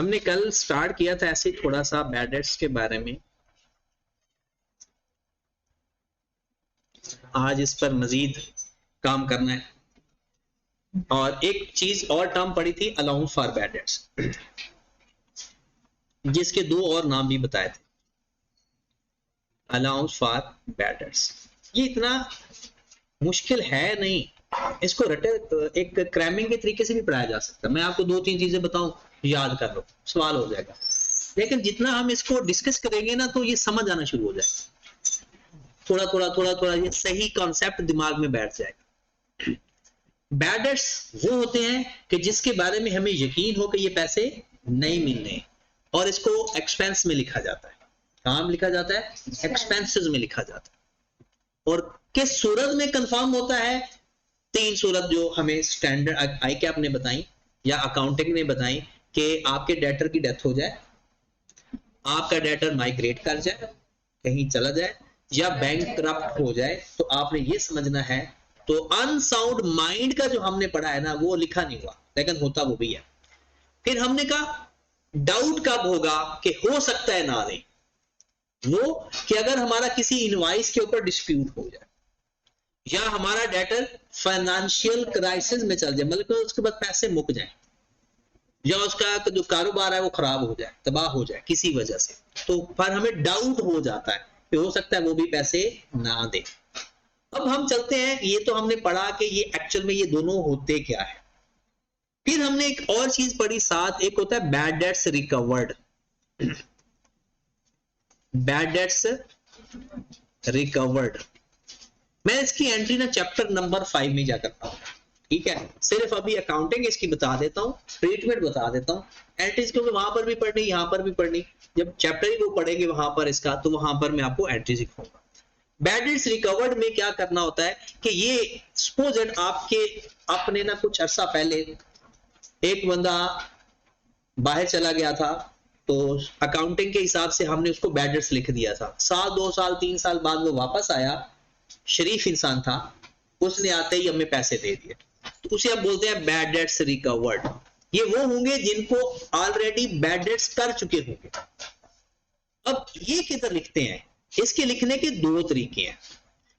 हमने कल स्टार्ट किया था ऐसे थोड़ा सा बैड डेट्स के बारे में, आज इस पर मजीद काम करना है। और एक चीज और टर्म पड़ी थी, अलाउंस फॉर बैड डेट्स, जिसके दो और नाम भी बताए थे। अलाउंस फॉर बैड डेट्स ये इतना मुश्किल है नहीं, इसको रटे एक क्रैमिंग के तरीके से भी पढ़ाया जा सकता है। मैं आपको दो तीन चीजें बताऊं, याद कर लो, सवाल हो जाएगा। लेकिन जितना हम इसको डिस्कस करेंगे ना तो ये समझ आना शुरू हो जाएगा, थोड़ा थोड़ा थोड़ा थोड़ा ये सही कॉन्सेप्ट दिमाग में बैठ जाएगा। बैड डेट्स वो होते हैं कि जिसके बारे में हमें यकीन हो कि ये पैसे नहीं मिलने, और इसको एक्सपेंस में लिखा जाता है। कहां लिखा जाता है? एक्सपेंसेस में लिखा जाता है। और किस सूरत में कंफर्म होता है? तीन सूरत जो हमें स्टैंडर्ड आई कैप ने बताई या अकाउंटिंग ने बताई, कि आपके डेटर की डेथ हो जाए, आपका डेटर माइग्रेट कर जाए, कहीं चला जाए, या बैंक करप्ट हो जाए, तो आपने ये समझना है। तो अनसाउंड माइंड का जो हमने पढ़ा है ना, वो लिखा नहीं हुआ, लेकिन होता वो भी है। फिर हमने कहा डाउट कब होगा कि हो सकता है ना दे, वो कि अगर हमारा किसी इनवाइस के ऊपर डिस्प्यूट हो जाए, या हमारा डेटर फाइनेंशियल क्राइसिस में चल जाए, मतलब उसके बाद पैसे मुक जाए, या उसका जो कारोबार है वो खराब हो जाए, तबाह हो जाए किसी वजह से, तो पर हमें डाउट हो जाता है कि हो सकता है वो भी पैसे ना दे। अब हम चलते हैं, ये तो हमने पढ़ा कि ये एक्चुअल में ये दोनों होते क्या है। फिर हमने एक और चीज पढ़ी साथ, एक होता है bad debts recovered. Bad debts recovered, मैं इसकी एंट्री ना चैप्टर नंबर 5 में जा करता हूं, ठीक है। सिर्फ अभी अकाउंटिंग इसकी बता देता हूं, ट्रीटमेंट बता देता हूं, एंट्रीज क्योंकि वहां पर भी पढ़नी, यहां पर भी पढ़नी। जब चैप्टर ही वो पढ़ेंगे वहां पर इसका, तो वहां पर मैं आपको एंट्री सिखाऊंगा। बैड डेट्स रिकवर्ड में क्या करना होता है कि ये सपोज आपके अपने ना कुछ अरसा पहले एक बंदा बाहर चला गया था, तो अकाउंटिंग के हिसाब से हमने उसको बैड डेट्स लिख दिया था। साल 2 साल 3 साल बाद वो वापस आया, शरीफ इंसान था, उसने आते ही हमें पैसे दे दिए, तो उसे अब बोलते हैं बैड डेट्स रिकवर्ड। ये वो होंगे जिनको ऑलरेडी बैड डेट्स कर चुके होंगे। अब ये किधर लिखते हैं? इसके लिखने के दो तरीके हैं,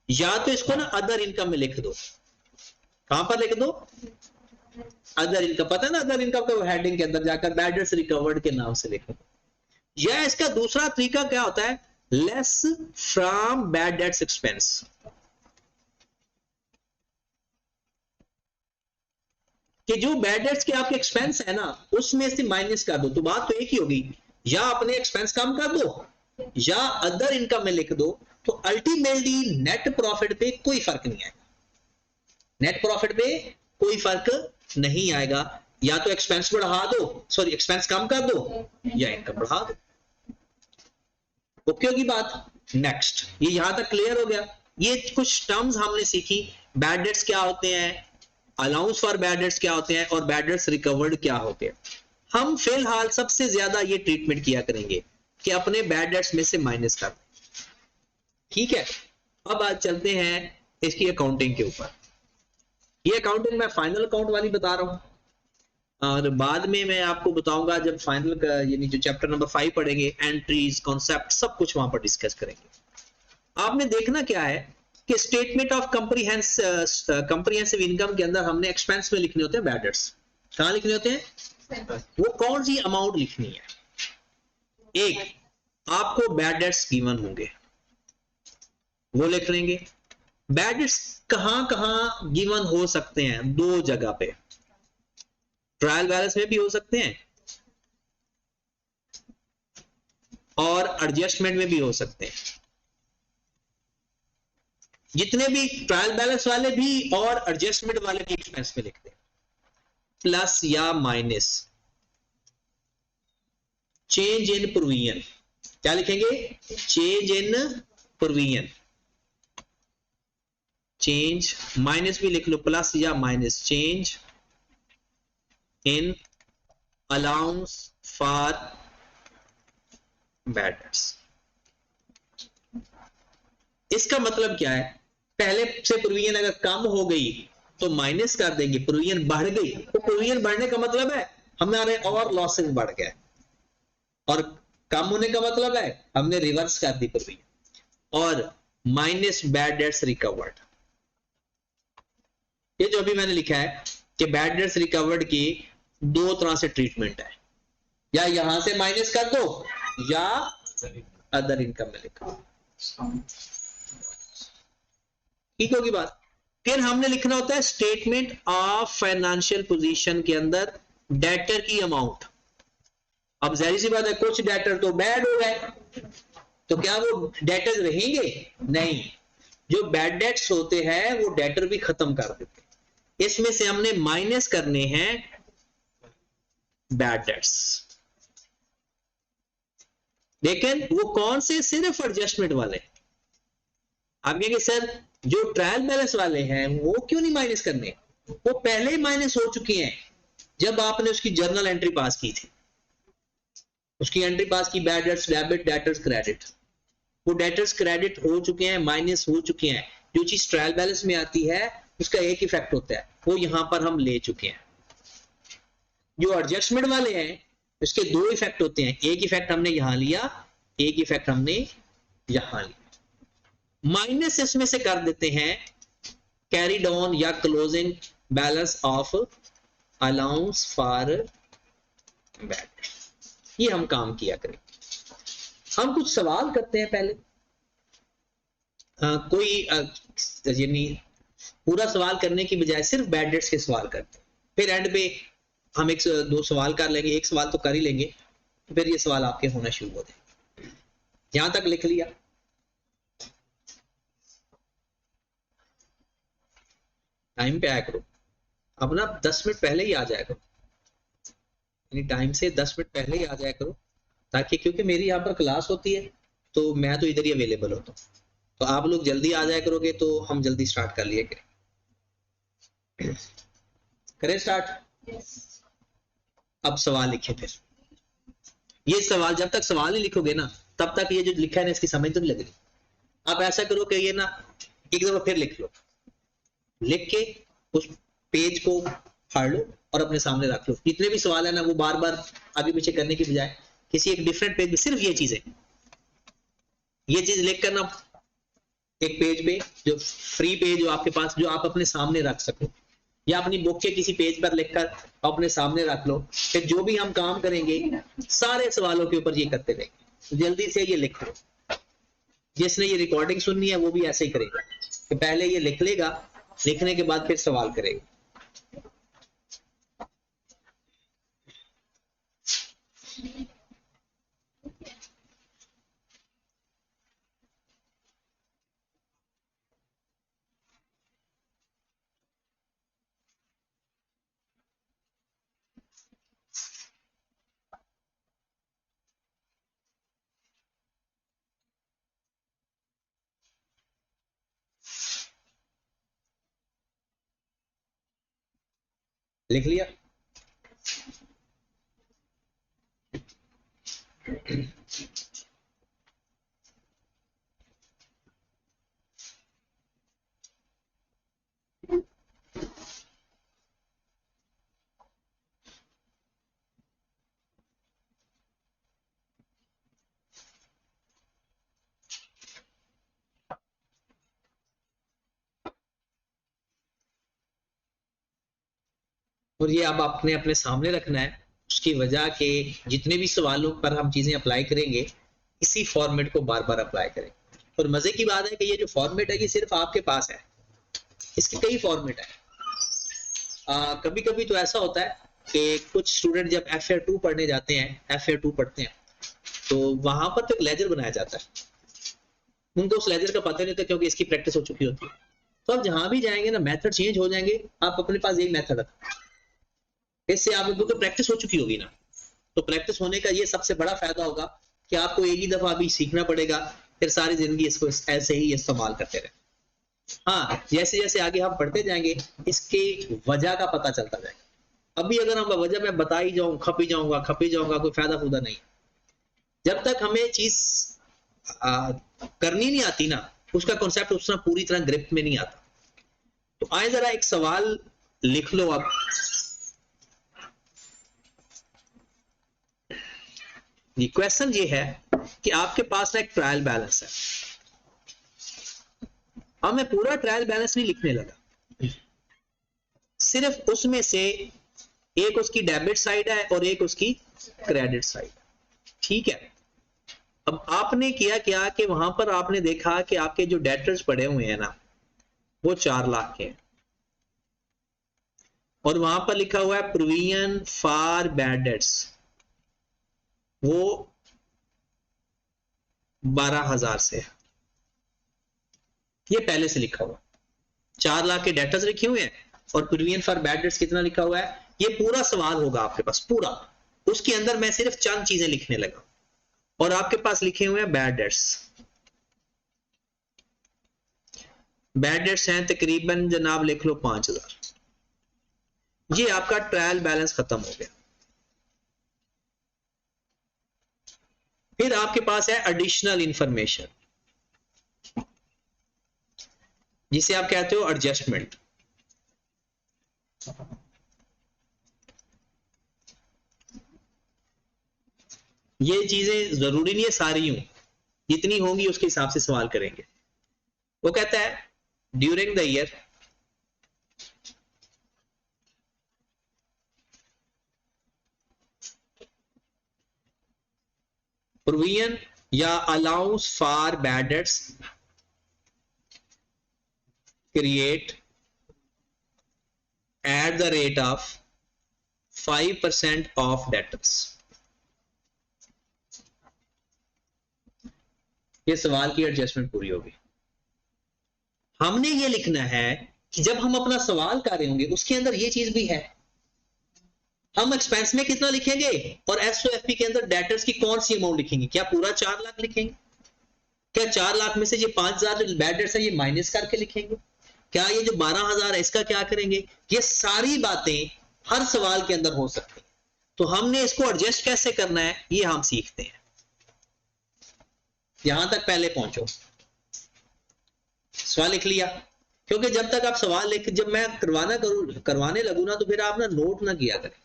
या तो इसको ना अदर इनकम में लिख दो। कहां पर लिख दो? अदर इनकम, पता है ना अदर इनकम का हेडिंग के अंदर जाकर बैड डेट्स रिकवर्ड के नाम से लिख दो। या इसका दूसरा तरीका क्या होता है? Less from bad debts expense, कि जो बैड डेट्स के आपके एक्सपेंस है ना उसमें से माइनस कर दो। तो बात तो एक ही होगी, या अपने एक्सपेंस कम कर दो या अदर इनकम में लिख दो, तो अल्टीमेटली नेट प्रॉफिट पे कोई फर्क नहीं आएगा। नेट प्रॉफिट पे कोई फर्क नहीं आएगा, या तो एक्सपेंस बढ़ा दो, सॉरी एक्सपेंस कम कर दो, या इनकम बढ़ा दो। ओके होगी बात? नेक्स्ट, ये यहां तक क्लियर हो गया। ये कुछ टर्म्स हमने सीखी, बैड डेट्स क्या होते हैं, अलाउंस फॉर बैड डेट्स क्या होते हैं, और बैड डेट्स रिकवर्ड क्या होते हैं। हम फिलहाल सबसे ज्यादा ये ट्रीटमेंट किया करेंगे कि अपने बैड डेट्स में से माइनस कर, ठीक है। अब आज चलते हैं इसकी अकाउंटिंग के ऊपर। ये अकाउंटिंग मैं फाइनल अकाउंट वाली बता रहा हूं, और बाद में मैं आपको बताऊंगा जब फाइनल का यानी जो चैप्टर नंबर 5 पढ़ेंगे, एंट्रीज, कॉन्सेप्ट, सब कुछ वहां पर डिस्कस करेंगे। आपने देखना क्या है कि स्टेटमेंट ऑफ कंप्रीहेंसिव इनकम के अंदर हमने एक्सपेंस में लिखने होते हैं बैड डेट्स। कहां लिखने होते हैं? वो कौन सी अमाउंट लिखनी है? एक, आपको बैड डेट्स गिवन होंगे, वो लिख लेंगे। बैड डेट्स कहां कहां गिवन हो सकते हैं? दो जगह पे, ट्रायल बैलेंस में भी हो सकते हैं और एडजस्टमेंट में भी हो सकते हैं। जितने भी ट्रायल बैलेंस वाले भी और एडजस्टमेंट वाले भी एक्सपेंस में लिखते हैं, प्लस या माइनस। चेंज इन प्रोविजन, क्या लिखेंगे? Change in provision, change, minus भी लिख लो, प्लस या minus, change in allowance for bad dates. इसका मतलब क्या है? पहले से प्रोविजन अगर कम हो गई तो माइनस कर देंगे, प्रोविजन बढ़ गई तो प्रोविजन बढ़ने का मतलब है हमारे और लॉसेस बढ़ गए, और कम होने का मतलब है हमने रिवर्स कर दी प्रोविजन। और माइनस बैड डेट्स रिकवर्ड, ये जो अभी मैंने लिखा है कि बैड डेट्स रिकवर्ड की दो तरह से ट्रीटमेंट है, या यहां से माइनस कर दो या अदर इनकम में लिखो, ठीक होगी बात। फिर हमने लिखना होता है स्टेटमेंट ऑफ फाइनेंशियल पोजीशन के अंदर डेटर की अमाउंट। अब जाहिर सी बात है कुछ डेटर तो बैड हो गए, तो क्या वो डेटर्स रहेंगे? नहीं, जो बैड डेट्स होते हैं वो डेटर भी खत्म कर देते। इसमें से हमने माइनस करने हैं बैड डेट्स, लेकिन वो कौन से? सिर्फ एडजस्टमेंट वाले। आप कहेंगे सर जो ट्रायल बैलेंस वाले हैं वो क्यों नहीं माइनस करने? वो पहले ही माइनस हो चुके हैं जब आपने उसकी जर्नल एंट्री पास की थी। उसकी एंट्री पास की bad debts debit, debtors credit, वो डेटर्स क्रेडिट हो चुके हैं, माइनस हो चुके हैं। जो चीज ट्रायल बैलेंस में आती है उसका एक इफेक्ट होता है, वो यहां पर हम ले चुके हैं। जो एडजस्टमेंट वाले हैं उसके दो इफेक्ट होते हैं, एक इफेक्ट हमने यहां लिया, एक इफेक्ट हमने यहां लिया। माइनस इसमें से कर देते हैं कैरीड ऑन या closing balance of allowance for bad, ये हम काम किया करें। हम कुछ सवाल करते हैं पहले, कोई यानी पूरा सवाल करने की बजाय सिर्फ बैड डेट्स के सवाल करते हैं, फिर एंड पे हम एक दो सवाल कर लेंगे, एक सवाल तो कर ही लेंगे, फिर ये सवाल आपके होना शुरू हो जाएंगे। यहां तक लिख लिया, टाइम पे आया करो, अब ना 10 मिनट पहले ही आ जाया करो, यानी टाइम से 10 मिनट पहले ही आ जाया करो, ताकि क्योंकि मेरी यहाँ पर क्लास होती है तो मैं तो इधर ही अवेलेबल होता हूँ, तो आप लोग जल्दी आ जाया करोगे तो हम जल्दी स्टार्ट कर लिया करें। करें स्टार्ट। अब सवाल लिखे, फिर ये सवाल जब तक सवाल नहीं लिखोगे ना तब तक ये जो लिखा है ना इसकी समझ तो नहीं लगेगी। आप ऐसा करो कि ये ना एक दफा फिर लिख लो, लिख के उस पेज को फाड़ लो और अपने सामने रख लो। जितने भी सवाल है ना वो बार बार आगे पीछे करने की बजाय किसी एक डिफरेंट पेज में सिर्फ ये चीज है, ये चीज लिख कर ना एक पेज पे जो फ्री पेज जो आपके पास जो आप अपने सामने रख सको, या अपनी बुक के किसी पेज पर लिखकर अपने सामने रख लो। फिर जो भी हम काम करेंगे सारे सवालों के ऊपर ये करते रहेंगे। जल्दी से ये लिख लो, जिसने ये रिकॉर्डिंग सुननी है वो भी ऐसे ही करेगा कि पहले ये लिख लेगा, लिखने के बाद फिर सवाल करेगा। लिख लिया? और ये अब आपने अपने सामने रखना है, उसकी वजह के जितने भी सवालों पर हम चीजें अप्लाई करेंगे इसी फॉर्मेट को बार बार अप्लाई करेंगे। और मजे की बात है कि ये जो फॉर्मेट है ये सिर्फ आपके पास है, इसके कई फॉर्मेट है। कभी कभी तो ऐसा होता है कि कुछ स्टूडेंट जब FA2 पढ़ने जाते हैं, FA2 पढ़ते हैं, तो वहां पर तो एक लेजर बनाया जाता है, उनको उस लेजर का पता नहीं होता क्योंकि इसकी प्रैक्टिस हो चुकी होती है। तो आप जहां भी जाएंगे ना मेथड चेंज हो जाएंगे, आप अपने पास एक मेथड रखें, इससे आप लोगों को प्रैक्टिस हो चुकी होगी ना, तो प्रैक्टिस होने का ये सबसे बड़ा फायदा होगा कि आपको एक ही दफा अभी सीखना पड़ेगा, फिर सारी जिंदगी इसको ऐसे ही इस्तेमाल करते रहे। हाँ, जैसे जैसे आगे हम पढ़ते जाएंगे इसके वजह का पता चलता जाएगा। अभी अगर हम वजह में बता ही जाऊं, खपी जाऊंगा, कोई फायदा फूदा नहीं। जब तक हमें चीज करनी नहीं आती ना, उसका कॉन्सेप्ट उस तरह पूरी तरह ग्रिप में नहीं आता। तो आए जरा एक सवाल लिख लो आप, ये क्वेश्चन ये है कि आपके पास ना एक ट्रायल बैलेंस है। अब मैं पूरा ट्रायल बैलेंस नहीं लिखने लगा, सिर्फ उसमें से एक उसकी डेबिट साइड है और एक उसकी क्रेडिट साइड, ठीक है। अब आपने किया क्या कि वहां पर आपने देखा कि आपके जो डेटर्स पड़े हुए हैं ना वो 4 लाख के हैं, और वहां पर लिखा हुआ है प्रोविजन फॉर बैड डेट्स, वो 12,000 से है। ये पहले से लिखा हुआ, 4 लाख के डेटर्स लिखे हुए हैं और प्रोविजन फॉर बैड डेट्स कितना लिखा हुआ है। ये पूरा सवाल होगा आपके पास पूरा, उसके अंदर मैं सिर्फ चंद चीजें लिखने लगा, और आपके पास लिखे हुए हैं बैड डेट्स। बैड डेट्स हैं तकरीबन जनाब लिख लो 5,000। ये आपका ट्रायल बैलेंस खत्म हो गया। फिर आपके पास है एडिशनल इंफॉर्मेशन, जिसे आप कहते हो एडजस्टमेंट। ये चीजें जरूरी नहीं है सारी हूं, जितनी होंगी उसके हिसाब से सवाल करेंगे। वो कहता है ड्यूरिंग द ईयर प्रोविजन या allowance for bad dates create at the rate of 5% of debtors। ये सवाल की एडजस्टमेंट पूरी होगी। हमने ये लिखना है कि जब हम अपना सवाल कर रहे होंगे उसके अंदर ये चीज भी है, हम एक्सपेंस में कितना लिखेंगे और एसओएफपी के अंदर डेटर्स की कौन सी अमाउंट लिखेंगे। क्या पूरा 4 लाख लिखेंगे? क्या 4 लाख में से ये 5,000 जो बैड डेट्स है ये माइनस करके लिखेंगे? क्या ये जो 12,000 है इसका क्या करेंगे? ये सारी बातें हर सवाल के अंदर हो सकती हैं, तो हमने इसको एडजस्ट कैसे करना है ये हम सीखते हैं। यहां तक पहले पहुंचो, सवाल लिख लिया, क्योंकि जब तक आप सवाल लिख, जब मैं करवाने लगू ना तो फिर आप ना नोट ना किया करें।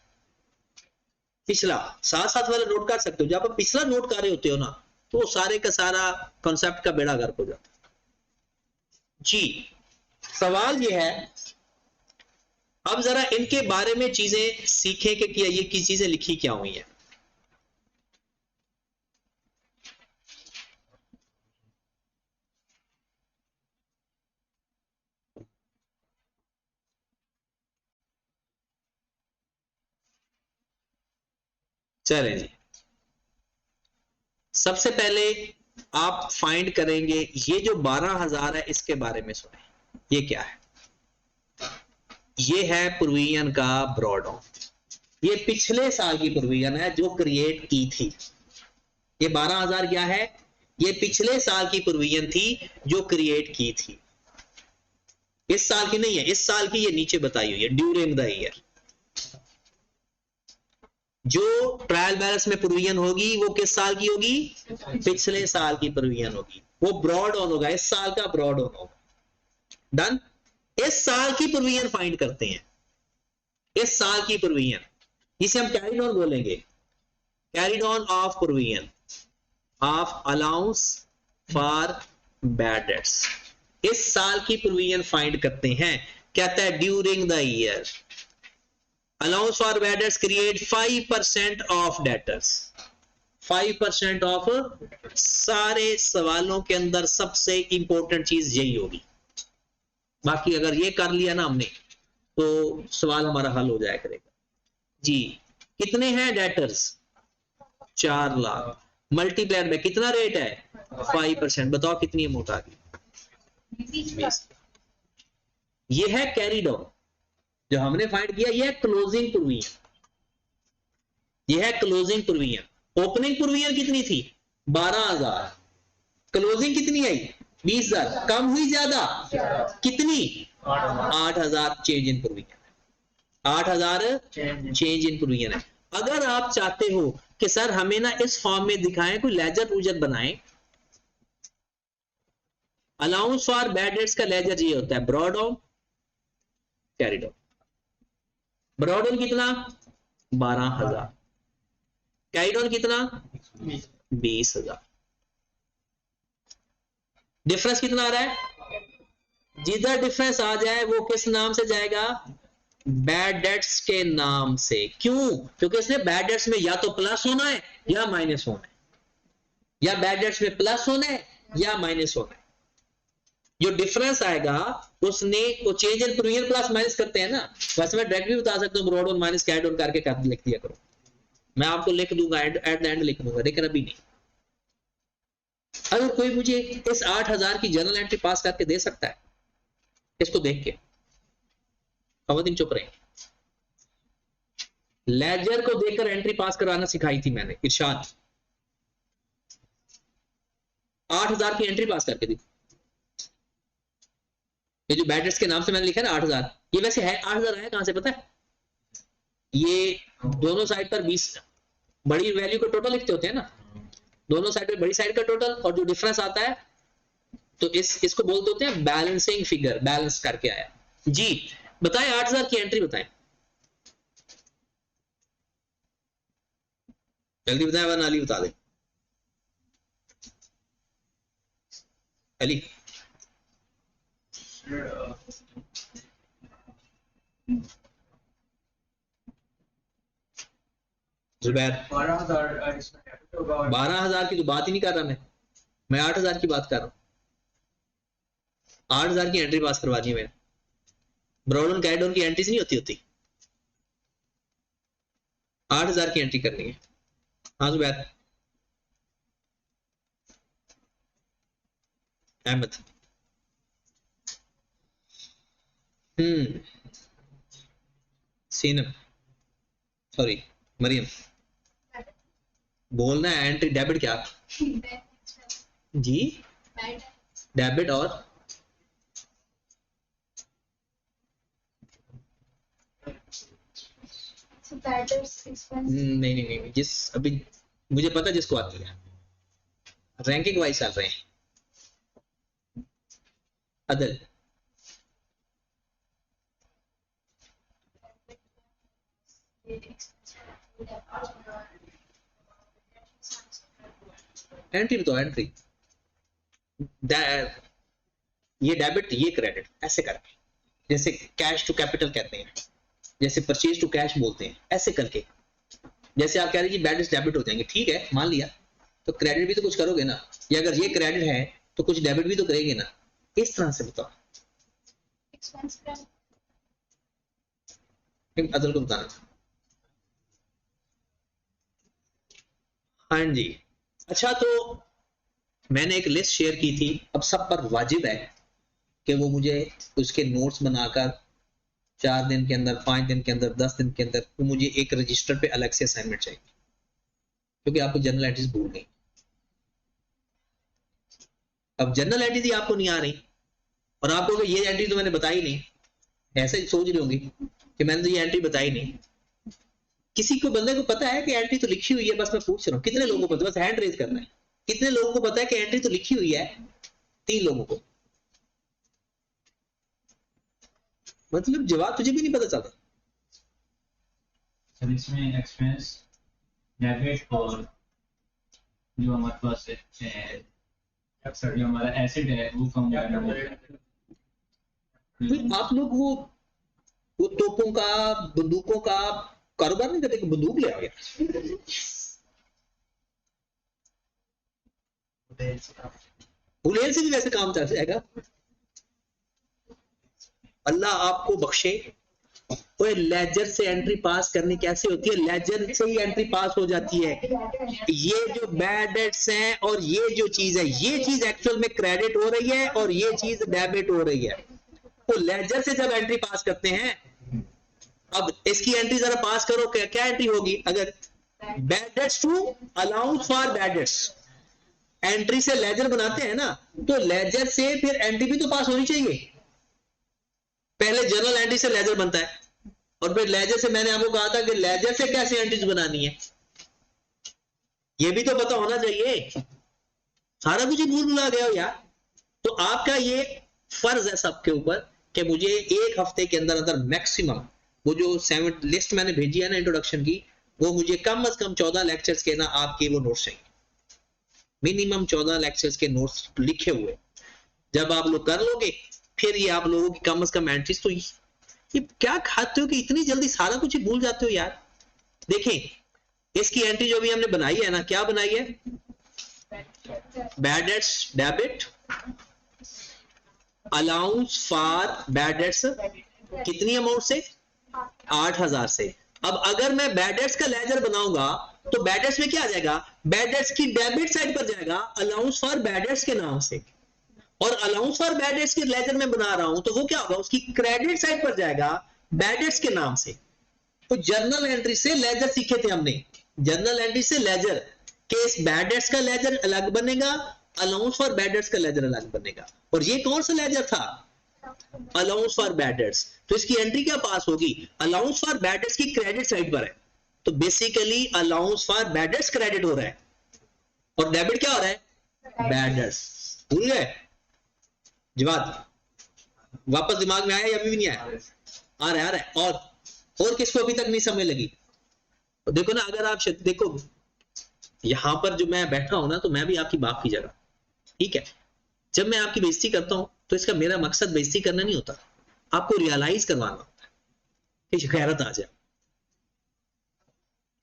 पिछला साथ साथ वाला नोट कर सकते हो, जब आप पिछला नोट कर रहे होते हो ना तो सारे का सारा कॉन्सेप्ट का बेड़ा गर्क हो जाता है जी। सवाल ये है, अब जरा इनके बारे में चीजें सीखें कि क्या ये की चीजें लिखी क्या हुई है। चलें जी, सबसे पहले आप फाइंड करेंगे ये जो 12,000 है इसके बारे में सुने, ये क्या है? ये है प्रोविजन का ब्रॉड ऑन, ये पिछले साल की प्रोविजन है जो क्रिएट की थी। ये 12,000 क्या है? ये पिछले साल की प्रोविजन थी जो क्रिएट की थी, इस साल की नहीं है। इस साल की ये नीचे बताई हुई है ड्यूरिंग द ईयर। जो ट्रायल बैलेंस में प्रोविजन होगी वो किस साल की होगी? पिछले साल की प्रोविजन होगी, वो ब्रॉड ऑन होगा, इस साल का ब्रॉड ऑन होगा। डन। इस साल की प्रोविजन फाइंड करते हैं, इस साल की प्रोविजन, जिसे हम कैरिड ऑन बोलेंगे, carried on of provision of allowance for bad dates. इस साल की प्रोविजन फाइंड करते हैं। कहता है during the year allowance for bad dates create 5% of debtors. 5% of, सारे सवालों के अंदर सबसे इंपॉर्टेंट चीज यही होगी। बाकी अगर ये कर लिया ना हमने तो सवाल हमारा हल हो जाया करेगा जी। कितने हैं डेटर्स? 4 लाख, मल्टीप्लाइड में कितना रेट है? 5%। बताओ कितनी अमाउंट आ गई? ये है कैरिड ऑन, जो हमने फाइंड किया। ये है क्लोजिंग प्रोविजन, ये है क्लोजिंग प्रोविजन। ओपनिंग प्रोविजन कितनी थी? 12,000। क्लोजिंग कितनी आई? 20,000। कम हुई ज्यादा? कितनी? 8,000 change in provision, 8,000 change in provision है। अगर आप चाहते हो कि सर हमें ना इस फॉर्म में दिखाएं, कोई लेजर वूजर बनाएं, अलाउंस फॉर बैड डेट्स का लेजर ये होता है brought on, carried on. Brought on कितना? 12,000। कैरिड ऑन कितना? 20,000। डिफरेंस कितना आ रहा है? जिधर डिफरेंस आ जाए वो किस नाम से जाएगा? बैड डेट्स के नाम से। क्यों? क्योंकि इसने बैड डेट्स में या तो प्लस होना है या माइनस होना है, या बैड डेट्स में प्लस होना है या माइनस होना है। जो डिफरेंस आएगा उसने वो change in previous plus minus करते हैं ना, वैसे मैं डायरेक्ट भी बता सकता हूँ brought on minus carried on करके कर लिख दिया करो, मैं आपको लिख दूंगा एट द एंड लिख दूंगा, लेकिन अभी नहीं। अगर कोई मुझे इस 8,000 की जर्नल एंट्री पास करके दे सकता है इसको देख के, दिन चुप रहे। लेजर को देखकर एंट्री पास करवाना सिखाई थी मैंने, इरशाद 8,000 की एंट्री पास करके दी। ये जो बैड डेट्स के नाम से मैंने लिखा है ना 8,000, ये वैसे है 8,000 है कहां से पता है? ये दोनों साइड पर 20 बड़ी वैल्यू को टोटल लिखते होते हैं ना, दोनों साइड पे बड़ी साइड का टोटल और जो डिफरेंस आता है तो इसको बोलते होते हैं बैलेंसिंग फिगर, बैलेंस करके आया जी। बताएं 8,000 की एंट्री बताएं, जल्दी बताएं वरना अली बता दे। अली जुबैर 12,000 की तो बात ही नहीं कर रहा मैं 8,000 की बात कर रहा हूं। 8,000 की एंट्री पास करवानी है मैंने, ब्रॉडन कैडॉन की एंट्रीज नहीं होती 8,000 की एंट्री करनी है। हाँ जुबैर अहमद सीनम सॉरी मरियम बोलना है एंट्री डेबिट क्या जी? डेबिट और नहीं जिस अभी मुझे पता जिसको आती है, रैंकिंग वाइज चल रहे हैं। अदल एंट्री तो एंट्री ये डेबिट ये क्रेडिट ऐसे करके, जैसे कैश टू कैपिटल कहते हैं, जैसे परचेज टू कैश बोलते हैं, ऐसे करके। जैसे आप कह रहे हैं कि बैड डेबिट हो जाएंगे, ठीक है मान लिया, तो क्रेडिट भी तो कुछ करोगे ना, या अगर ये क्रेडिट है तो कुछ डेबिट भी तो करेंगे ना, इस तरह से बताओ। अदल को बताना। हाँ जी अच्छा, तो मैंने एक लिस्ट शेयर की थी, अब सब पर वाजिब है कि वो मुझे उसके नोट्स बनाकर 4 दिन के अंदर, 5 दिन के अंदर, 10 दिन के अंदर, तो मुझे एक रजिस्टर पे अलग से असाइनमेंट चाहिए, क्योंकि आपको जनरल एंट्रीज भूल गई। अब जनरल एंट्री आपको नहीं आ रही और आपको ये एंट्री तो मैंने बताई नहीं, ऐसे सोच रही होंगी कि मैंने तो ये एंट्री बताई नहीं। किसी को बंदे को पता है कि एंट्री तो लिखी हुई है, बस मैं पूछ रहा हूँ कितने लोगों को पता है? बस हैंड रेज करना है, कितने लोगों को पता है कि एंट्री तो लिखी हुई है? 3 लोगों को, मतलब जवाब तुझे भी नहीं पता चलता। सर इसमें एक्सपेंस डेबिट और जो हमारे पास है अक्सर जो हमारा एसिड है वो कम ज्यादा होता है। फिर आप लोग वो तोपों का, बंदूकों का कारोबार नहीं करते कि बंदूक ले आ गया, बुलेल से भी वैसे काम चल जाएगा। अल्लाह आपको बख्शे। ओए लेजर से एंट्री पास करनी कैसे होती है? लेजर से ही एंट्री पास हो जाती है। ये जो बैड डेट्स हैं और ये जो चीज है, ये चीज एक्चुअल में क्रेडिट हो रही है और ये चीज डेबिट हो रही है। तो लेजर से जब एंट्री पास करते हैं, अब इसकी एंट्री जरा पास करो, क्या एंट्री होगी? अगर bad debts to allowance for bad debts entry से लेजर बनाते हैं ना, तो लेजर से फिर एंट्री भी तो पास होनी चाहिए। पहले जनरल एंट्री से लेजर बनता है और फिर लेजर से मैंने आपको कहा था कि लेजर से कैसे एंट्रीज बनानी है, ये भी तो पता होना चाहिए। सारा कुछ ही भूल भुला गया हो यार। तो आपका ये फर्ज है सबके ऊपर कि मुझे 1 हफ्ते के अंदर अंदर मैक्सिमम वो जो 7 लिस्ट मैंने भेजी है ना इंट्रोडक्शन की, वो मुझे कम से कम 14 लेक्चर्स के ना आपके वो नोट्स चाहिए, मिनिमम 14 लेक्चर्स के नोट्स लिखे हुए। जब आप लोग कर लोगे फिर ये आप लोगों की कम से कम एंट्रीज, तो ये क्या खाते हो कि इतनी जल्दी सारा कुछ ही भूल जाते हो यार। देखें इसकी एंट्री जो भी हमने बनाई है ना, क्या बनाई है, bad debts debit, allowance for bad dates कितनी अमाउंट से, 8,000 से। अब अगर मैं बैड डेट्स का लेजर बनाऊंगा तो बैड डेट्स में क्या आ जाएगा, बैड डेट्स की डेबिट साइड पर जाएगा अलाउंस फॉर बैड डेट्स के नाम से, और अलाउंस फॉर बैड डेट्स के लेजर में बना रहा हूं तो वो क्या होगा, उसकी क्रेडिट साइड पर जाएगा बैड डेट्स के नाम से। तो जर्नल एंट्री से लेजर सीखे थे हमने, जर्नल एंट्री से लेजर केस बैड डेट्स का लेजर अलग बनेगा, अलाउंस फॉर बैड डेट्स का लेजर अलग बनेगा। और ये कौन सा लेजर था, अलाउंस फॉर बैड डेट्स। तो इसकी एंट्री क्या पास होगी, अलाउंस फॉर बैड डेट्स की क्रेडिट साइड पर है, तो basically allowance for bad dates credit हो रहा है और डेबिट क्या हो रहा है, बैड डेट्स। भूल गए जवाब, वापस दिमाग में आया या अभी भी नहीं आया, आ रहा है। और किसको अभी तक नहीं समझ लगी, तो देखो ना, अगर आप देखो यहां पर जो मैं बैठा हूं ना, तो मैं भी आपकी बाप की जगह, ठीक है। जब मैं आपकी बेइज्जती करता हूं तो इसका मेरा मकसद बेइज्जती करना नहीं होता, आपको रियलाइज करवाना होता है कि गैरत आ जाए।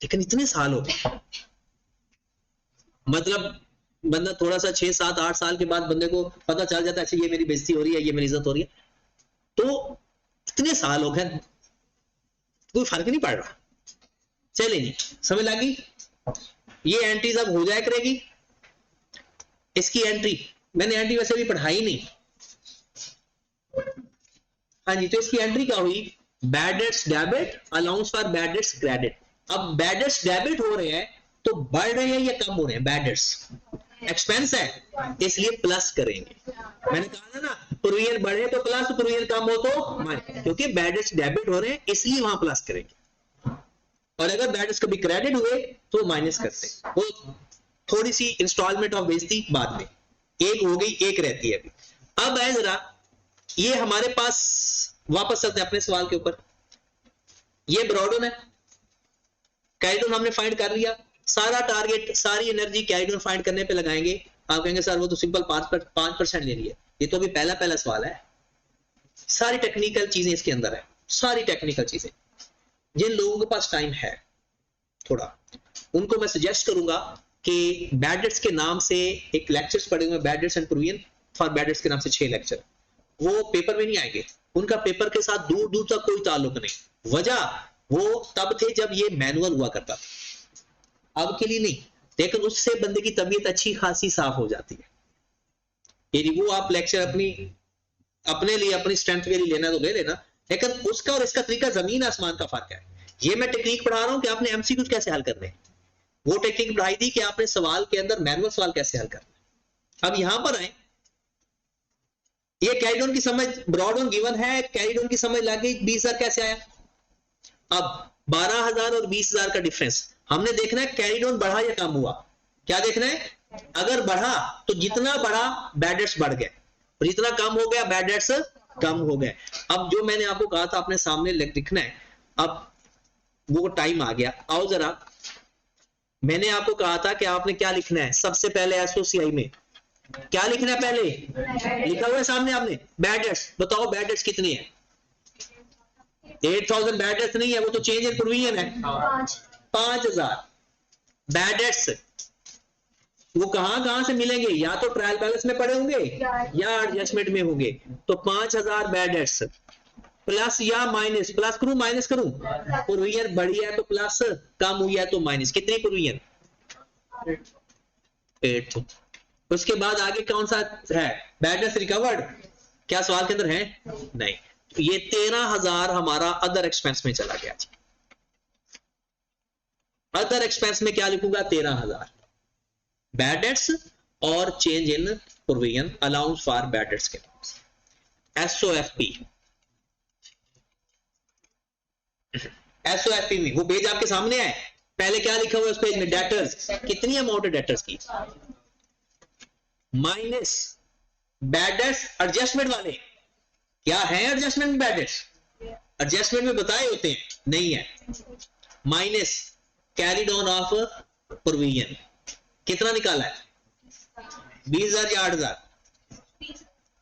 लेकिन इतने साल हो गए, मतलब बंदा थोड़ा सा 6, 7, 8 साल के बाद बंदे को पता चल जाता है अच्छा ये मेरी बेइज्जती हो रही है, ये मेरी इज्जत हो रही है। तो इतने साल हो गए कोई फर्क नहीं पड़ रहा। चले नहीं समझ लगी, ये एंट्रीज अब हो जाए करेगी। इसकी एंट्री मैंने एंट्री वैसे भी पढ़ाई नहीं, हाँ जी। तो इसकी एंट्री क्या हुई, bad debts debit, allowance for bad dates credit. अब बैड डेट्स डेबिट हो रहे हैं तो बढ़ रहे हैं या कम हो रहे हैं, बैड डेट्स एक्सपेंस है इसलिए प्लस करेंगे। मैंने कहा था ना, प्रोविजन बढ़े तो प्लस, प्रोविजन कम हो तो माइनस, क्योंकि बैड डेट्स डेबिट हो रहे हैं इसलिए वहां प्लस करेंगे। और अगर बैड डेट्स कभी क्रेडिट हुए तो माइनस करते हैं। वो थोड़ी सी इंस्टॉलमेंट ऑफ बेइज्जती बाद में, एक हो गई एक रहती है अभी। अब है जरा ये हमारे पास, वापस चलते हैं अपने सवाल के ऊपर। ये ब्रॉडन है, कैरिडोन हमने फाइंड कर लिया, सारा टारगेट सारी एनर्जी कैरिडोन फाइंड करने पे लगाएंगे। आप कहेंगे सर वो तो सिंपल 5% ले रही है, ये तो अभी पहला सवाल है। सारी टेक्निकल चीजें इसके अंदर है, सारी टेक्निकल चीजें। जिन लोगों के पास टाइम है थोड़ा, उनको मैं सजेस्ट करूंगा कि बैड डेट्स के नाम से एक लेक्चर्स पढ़े हुए, bad debts and provision for bad dates के नाम से 6 लेक्चर, वो पेपर में नहीं आएंगे, उनका पेपर के साथ दूर दूर तक कोई ताल्लुक नहीं। वजह वो तब थे जब ये मैनुअल हुआ करता था, अब के लिए नहीं। लेकिन उससे बंदे की तबीयत अच्छी खासी साफ हो जाती है। यदि वो आप लेक्चर अपने लिए अपनी स्ट्रेंथ के लिए लेना तो ले लेना, लेकिन उसका और इसका तरीका जमीन आसमान का फर्क है। ये मैं टेक्निक पढ़ा रहा हूं कि आपने एमसीक्यूज कैसे हल करने, वो टेक्निक पढ़ाई थी कि आपने सवाल के अंदर मैनुअल सवाल कैसे हल करना। अब यहां पर आए, ये कैरिडोन की समझ ब्रॉडन गिवन है, कैरिडोन की समझ लग गई, 20,000 कैसे आया। अब 12,000 और 20,000 का डिफरेंस हमने देखना है, कैरिडोन बढ़ा या कम हुआ। क्या देखना है, अगर बढ़ा तो जितना बढ़ा बैड डेट्स बढ़ गए, और जितना कम हो गया बैड डेट्स कम हो गए। अब जो मैंने आपको कहा था अपने सामने लिखना है, अब वो टाइम आ गया। आओ जरा, मैंने आपको कहा था कि आपने क्या लिखना है, सबसे पहले एसओसीआई में क्या लिखना है, पहले लिखा हुआ है सामने आपने बैड डेट्स। बताओ बैड डेट्स कितनी है, 8,000 बैड डेट्स नहीं है, वो तो चेंज इन प्रोविजन है। 5,000 बैड डेट्स वो कहां से मिलेंगे, या तो ट्रायल बैलेंस में पड़े होंगे या एडजस्टमेंट में होंगे। तो 5,000 बैड डेट्स प्लस या माइनस, प्लस करूं माइनस करूं, प्रोविजन बढ़ी है तो प्लस, कम हुई है तो माइनस। कितनी प्रोविजन, 8। उसके बाद आगे कौन सा है, बैड डेट्स रिकवर्ड, क्या सवाल के अंदर है, नहीं। तो ये 13,000 हमारा अदर एक्सपेंस में चला गया। अदर एक्सपेंस में क्या लिखूंगा, 13,000 बैड डेट्स और change in provision, allowance for bad dates के एसओएफपी। एसओएफपी में वो पेज आपके सामने है, पहले क्या लिखा हुआ है उस पेज में, डेटर्स, कितनी अमाउंट है डेटर्स की, माइनस बैड डेट्स एडजस्टमेंट वाले। क्या है एडजस्टमेंट में बैड डेट्स, एडजस्टमेंट में बताए होते हैं, नहीं है, minus carry down of provision कितना निकाला है? 20,000 या 8,000?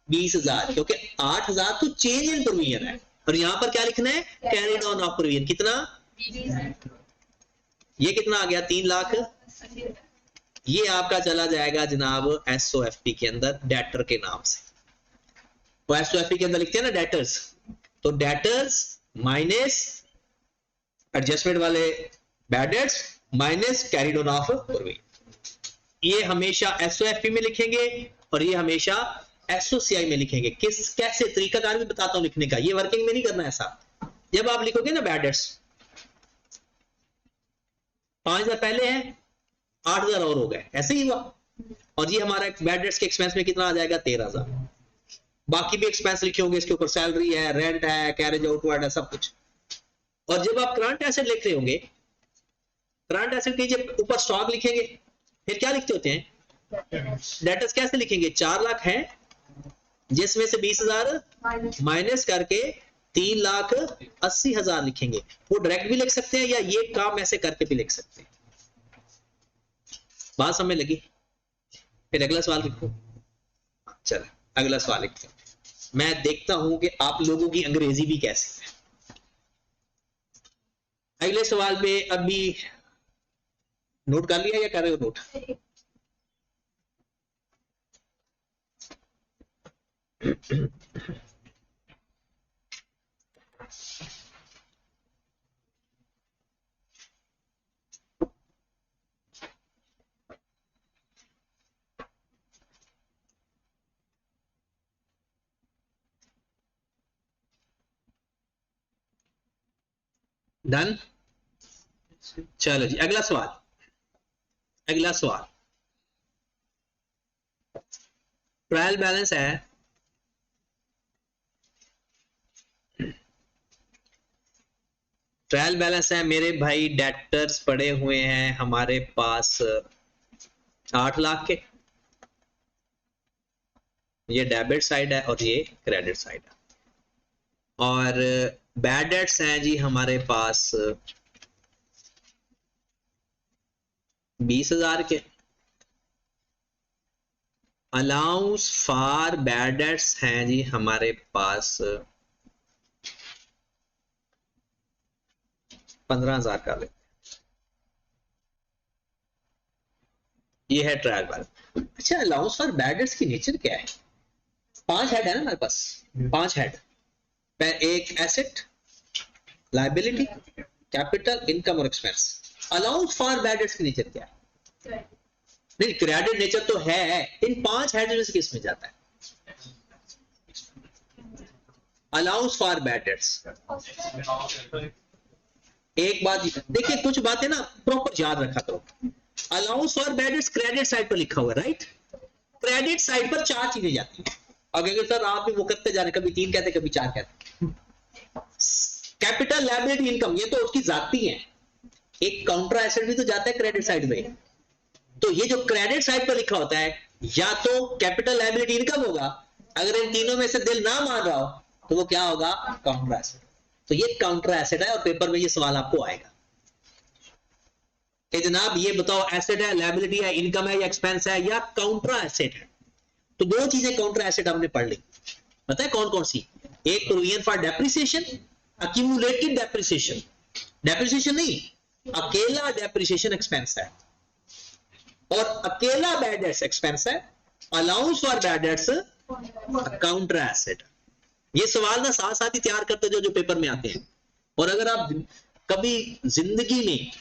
20,000, क्योंकि 8,000 तो चेंज इन प्रोविजन है और यहां पर क्या लिखना है? कैरी डाउन ऑफ प्रोविजन कितना? ये कितना आ गया? 3 लाख। ये आपका चला जाएगा जनाब एसओएफपी के अंदर डेटर के नाम से। तो एसओएफपी के अंदर लिखते हैं ना डेटर्स, तो डेटर्स माइनस एडजस्टमेंट वाले bad debts minus carry down of provision. ये हमेशा एसओएफपी में लिखेंगे और ये हमेशा एसओसीआई में लिखेंगे। कैसे तरीकाकार भी बताता हूं लिखने का, ये वर्किंग में नहीं करना ऐसा। जब आप लिखोगे ना बैड डेट्स 5,000 पहले है, 8,000 और हो गए, ऐसे ही हुआ। और ये हमारा बैड डेट्स के एक्सपेंस में कितना आ जाएगा? 13,000। बाकी भी एक्सपेंस लिखे होंगे इसके ऊपर, सैलरी है, रेंट है, कैरेज आउटवर्ड है, सब कुछ। और जब आप करंट एसेट लिख रहे होंगे, करंट एसेट के जब ऊपर स्टॉक लिखेंगे फिर क्या लिखते होते हैं? डेटर्स कैसे लिखेंगे? 4 लाख है जिसमें से 20,000 माइनस करके 3,80,000 लिखेंगे। वो डायरेक्ट भी लिख सकते हैं या ये काम ऐसे करके भी लिख सकते हैं। बात समझ लगी? फिर अगला सवाल लिखो। चलो अगला सवाल लिखते हैं। मैं देखता हूं कि आप लोगों की अंग्रेजी भी कैसी है। अगले सवाल पे अभी नोट कर लिया या कर रहे हो नोट? डन? चलो जी अगला सवाल। अगला सवाल ट्रायल बैलेंस है। ट्रायल बैलेंस है मेरे भाई, डेटर्स पड़े हुए हैं हमारे पास 8 लाख के। ये डेबिट साइड है और ये क्रेडिट साइड है। और बैड डेट्स हैं जी हमारे पास 20,000 के। अलाउंस फॉर बैड डेट्स हैं जी हमारे पास 15,000 का लेते। ये है ट्रायल बैलेंस। अच्छा अलाउंस फॉर बैड डेट्स की नेचर क्या है? 5 हेड है ना हमारे पास, 5 हेड। एक एसेट, लायबिलिटी, कैपिटल, इनकम और expense. Allowance for bad debts की नेचर क्या है? नहीं क्रेडिट नेचर तो है, इन 5 हेड में से किस में जाता है? Allowance for bad dates. एक बात देखिए, कुछ बातें ना प्रॉपर याद रखा करो। Allowance for bad dates credit side पर लिखा हुआ है, राइट? क्रेडिट साइड पर 4 चीजें जाती हैं। अगर सर आप भी वो करते जा रहे, कभी 3 कहते कभी 4 कहते। कैपिटल, लायबिलिटी, इनकम, ये तो उसकी जाती है। एक काउंटर एसेट भी तो जाता है क्रेडिट साइड में। तो ये जो क्रेडिट साइड पर लिखा होता है या तो कैपिटल, लायबिलिटी, इनकम होगा। अगर इन तीनों में से दिल ना मान रहा हो तो वो क्या होगा? Counter asset. तो ये काउंटर एसेट है और पेपर में ये सवाल आपको आएगा कि जनाब ये बताओ एसेट है, लायबिलिटी है, इनकम है या एक्सपेंस है या काउंटर एसेट है? तो 2 चीजें काउंटर एसेट हमने पढ़ ली। पता है कौन कौन सी? एक provision for depreciation, accumulated depreciation. Depreciation नहीं, अकेला डेप्रिसिएशन एक्सपेंस है और अकेला बैड डेट्स एक्सपेंस है। Allowance for bad dates counter asset. ये सवाल ना साथ साथ ही तैयार करते जो पेपर में आते हैं। और अगर आप कभी जिंदगी में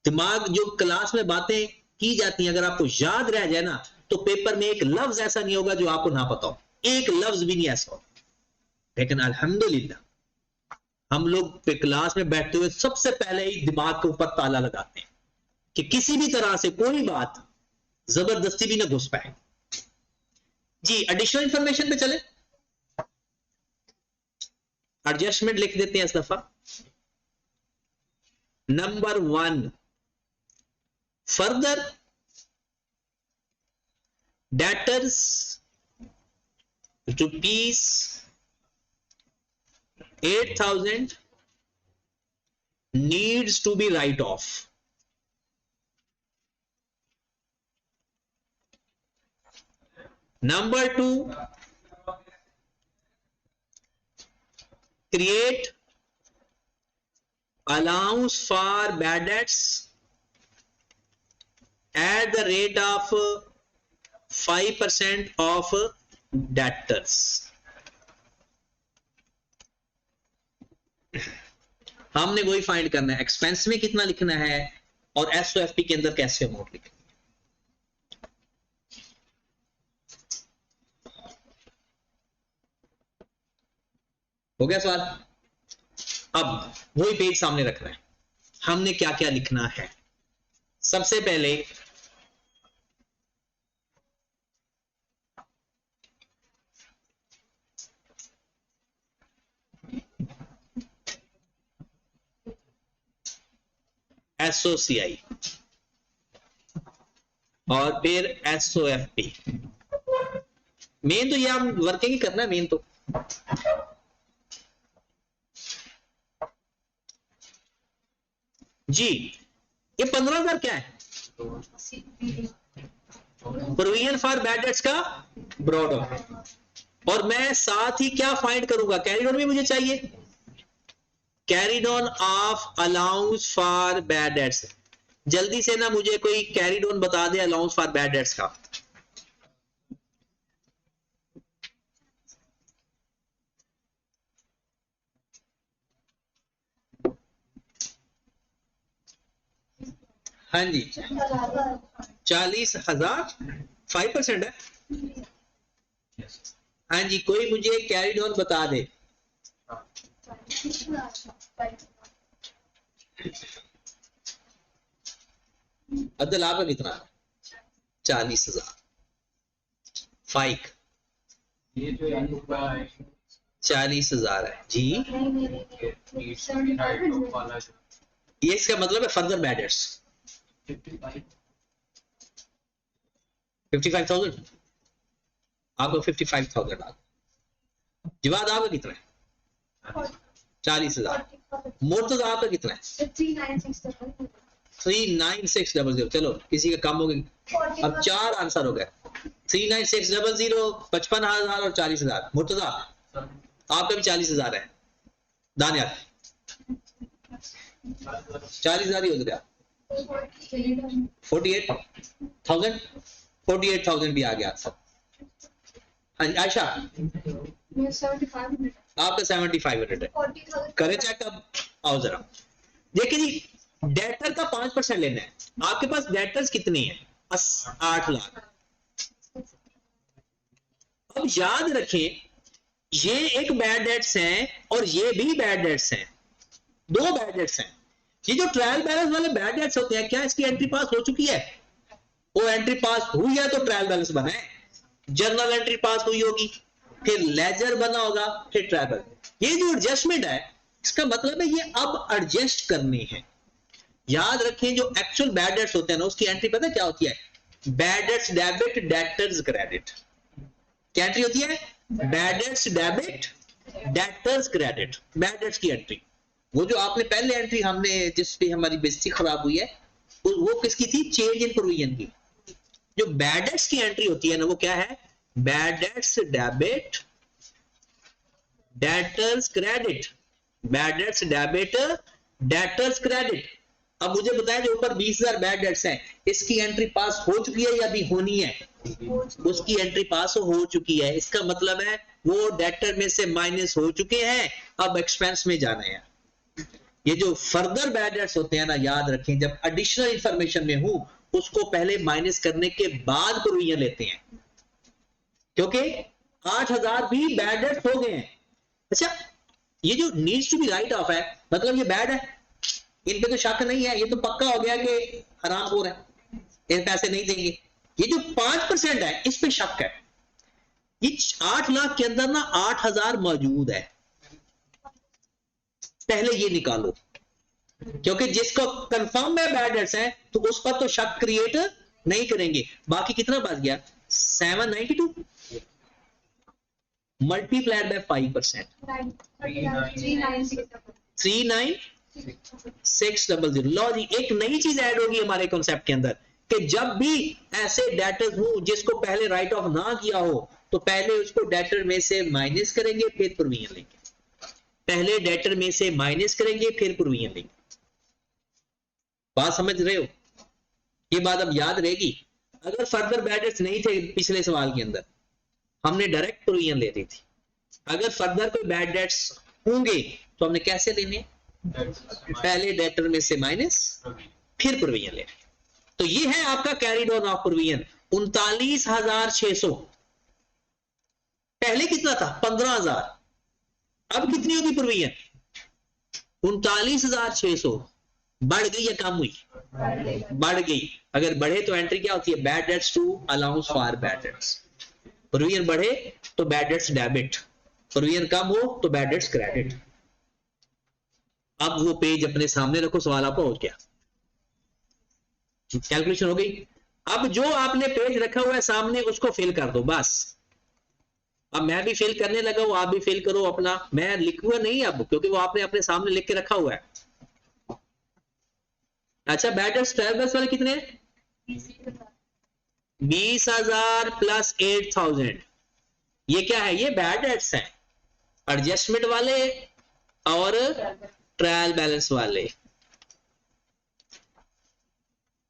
दिमाग जो क्लास में बातें की जाती हैं अगर आपको याद रह जाए ना, तो पेपर में एक लफ्ज ऐसा नहीं होगा जो आपको ना पता हो। एक लफ्ज भी नहीं ऐसा हो। लेकिन अल्हम्दुलिल्लाह हम लोग पे क्लास में बैठते हुए सबसे पहले ही दिमाग के ऊपर ताला लगाते हैं कि किसी भी तरह से कोई बात जबरदस्ती भी ना घुस पाए। जी एडिशनल इंफॉर्मेशन पे चले। एडजस्टमेंट लिख देते हैं इस दफा। Number 1, further debtors ₹8,000 needs to be write off. Number 2, create allowance for bad debts at the rate of 5% of debtors. हमने वही फाइंड करना है, एक्सपेंस में कितना लिखना है और एसओएफपी के अंदर कैसे अमाउंट लिखना है। हो गया सवाल? अब वही पेज सामने रखना है, हमने क्या क्या लिखना है। सबसे पहले एसओसीआई और फिर एसओएफपी। मेन तो ये हम वर्किंग ही करना है, मेन तो जी। ये 15,000 क्या है? प्रोविजन फॉर बैड डेट्स का ब्रॉड ऑफ, और मैं साथ ही क्या फाइंड करूंगा? कैरी ऑन भी मुझे चाहिए, carried on off allowance for bad dates. जल्दी से ना मुझे कोई कैरीड ऑन बता दे अलाउंस फॉर बैड डेट्स का। हाँ जी, 40,000 5% है। हाँ जी, कोई मुझे कैरीड ऑन बता दे। अब्दुल आपका कितना? 40,000। फाइक ये जो 40,000 है जी। ये इसका मतलब है फर्दर बैड डेट्स 55,000। आपको 55,000 आ। जवाब आपका कितना है? 40,000। मुर्तजा आपका कितना है? 39600। चलो किसी का कम हो गया। अब 4 आंसर हो गए, 39600, 55,000 और 40,000। मुर्तजा आपका भी 40,000 है। दानियाल 40,000 ही हो गया। 48,000, 48,000 भी आ गया सब। हाँ जी आयशा आपका 7,500 है। करें चेक। अब आओ जरा देखिए जी, डेटर का 5% लेना है। आपके पास डेटर्स कितने हैं? 8 लाख। अब याद रखें, ये एक बैड डेट्स हैं और ये भी बैड डेट्स हैं, 2 बैड डेट्स हैं। ये जो ट्रायल बैलेंस वाले बैड डेट्स होते हैं, क्या इसकी एंट्री पास हो चुकी है? वो एंट्री पास हुई है तो ट्रायल बैलेंस बना है। जर्नल एंट्री पास हुई होगी, फिर लेजर बना होगा, फिर ट्रायल बैलेंस। ये जो एडजस्टमेंट है, इसका मतलब है ये अब एडजस्ट करनी है। याद रखें, जो एक्चुअल बैड डेट्स होते हैं ना, उसकी एंट्री पता है क्या होती है? Bad debts debit, debtors credit. क्या एंट्री होती है? Bad debts debit, debtors credit, bad debts की एंट्री। वो जो आपने पहले एंट्री हमने जिस पे हमारी बेइज्जती खराब हुई है, वो किसकी थी? चेंज इन प्रोविजन की। जो बैड डेट्स की एंट्री होती है ना, वो क्या है? Bad debts debit, debtors credit, bad debts debit, debtors credit. अब मुझे बताया जो ऊपर 20,000 बैड डेट्स हैं, इसकी एंट्री पास हो चुकी है या अभी होनी है? उसकी एंट्री पास हो चुकी है। इसका मतलब है वो डेटर में से माइनस हो चुके हैं, अब एक्सपेंस में जाना है। ये जो फर्दर बैड डेट्स होते हैं ना, याद रखें, जब एडिशनल इंफॉर्मेशन में हूं, उसको पहले माइनस करने के बाद प्रोविजन लेते हैं, क्योंकि 8,000 भी बैड डेट्स हो गए हैं। अच्छा, ये जो needs to be write off है, मतलब ये बैड है, इन पे तो शक नहीं है, ये तो पक्का हो गया कि हरामखोर है, ये पैसे नहीं देंगे। ये जो 5% है, इस पे शक है। ये 8 लाख के अंदर ना 8,000 मौजूद है, पहले ये निकालो, क्योंकि जिसको कंफर्म है बैड डेट्स है तो उस पर तो शक क्रिएट नहीं करेंगे। बाकी कितना बच गया? 792 मल्टीप्लाइड बाय 5%, 39600। लो जी, एक नई चीज ऐड होगी हमारे कॉन्सेप्ट के अंदर कि जब भी ऐसे डेटर्स हो जिसको पहले राइट ऑफ ना किया हो तो पहले उसको डेटर में से माइनस करेंगे फिर प्रोविजन लेंगे, पहले डेटर में से माइनस करेंगे फिर प्रोविजन लेंगे। बात समझ रहे हो? ये बात अब याद रहेगी। अगर फर्दर बैड डेट्स नहीं थे पिछले सवाल के अंदर, हमने डायरेक्ट प्रोविजन ले दी थी। अगर फर्दर कोई बैड डेट्स होंगे तो हमने कैसे लेने, पहले डेटर में से माइनस फिर प्रोविजन लेने। तो ये है आपका कैरी डाउन ऑफ प्रोविजन 39,600। पहले कितना था 15,000, अब कितनी होगी प्रोविजन 39,600। बढ़ गई या कम हुई? बढ़ गई। अगर बढ़े तो एंट्री क्या होती है, bad debts to allowance for bad debts. Provision बढ़े तो बैड डेट्स डेबिट, प्रोविजन कम हो तो बैड डेट्स क्रेडिट। अब वो पेज अपने सामने रखो, सवाल आपका हो गया, कैलकुलेशन हो गई। अब जो आपने पेज रखा हुआ है सामने उसको फिल कर दो बस। अब मैं भी फिल करने लगा हूं, आप भी फिल करो अपना। मैं लिखूंगा नहीं अब, क्योंकि वो आपने अपने सामने लिख के रखा हुआ है। अच्छा, बैड डेट्स 12 वाले कितने हैं? 20,000 प्लस 8,000। ये क्या है? ये बैड डेट्स हैं, एडजस्टमेंट वाले और ट्रायल बैलेंस वाले।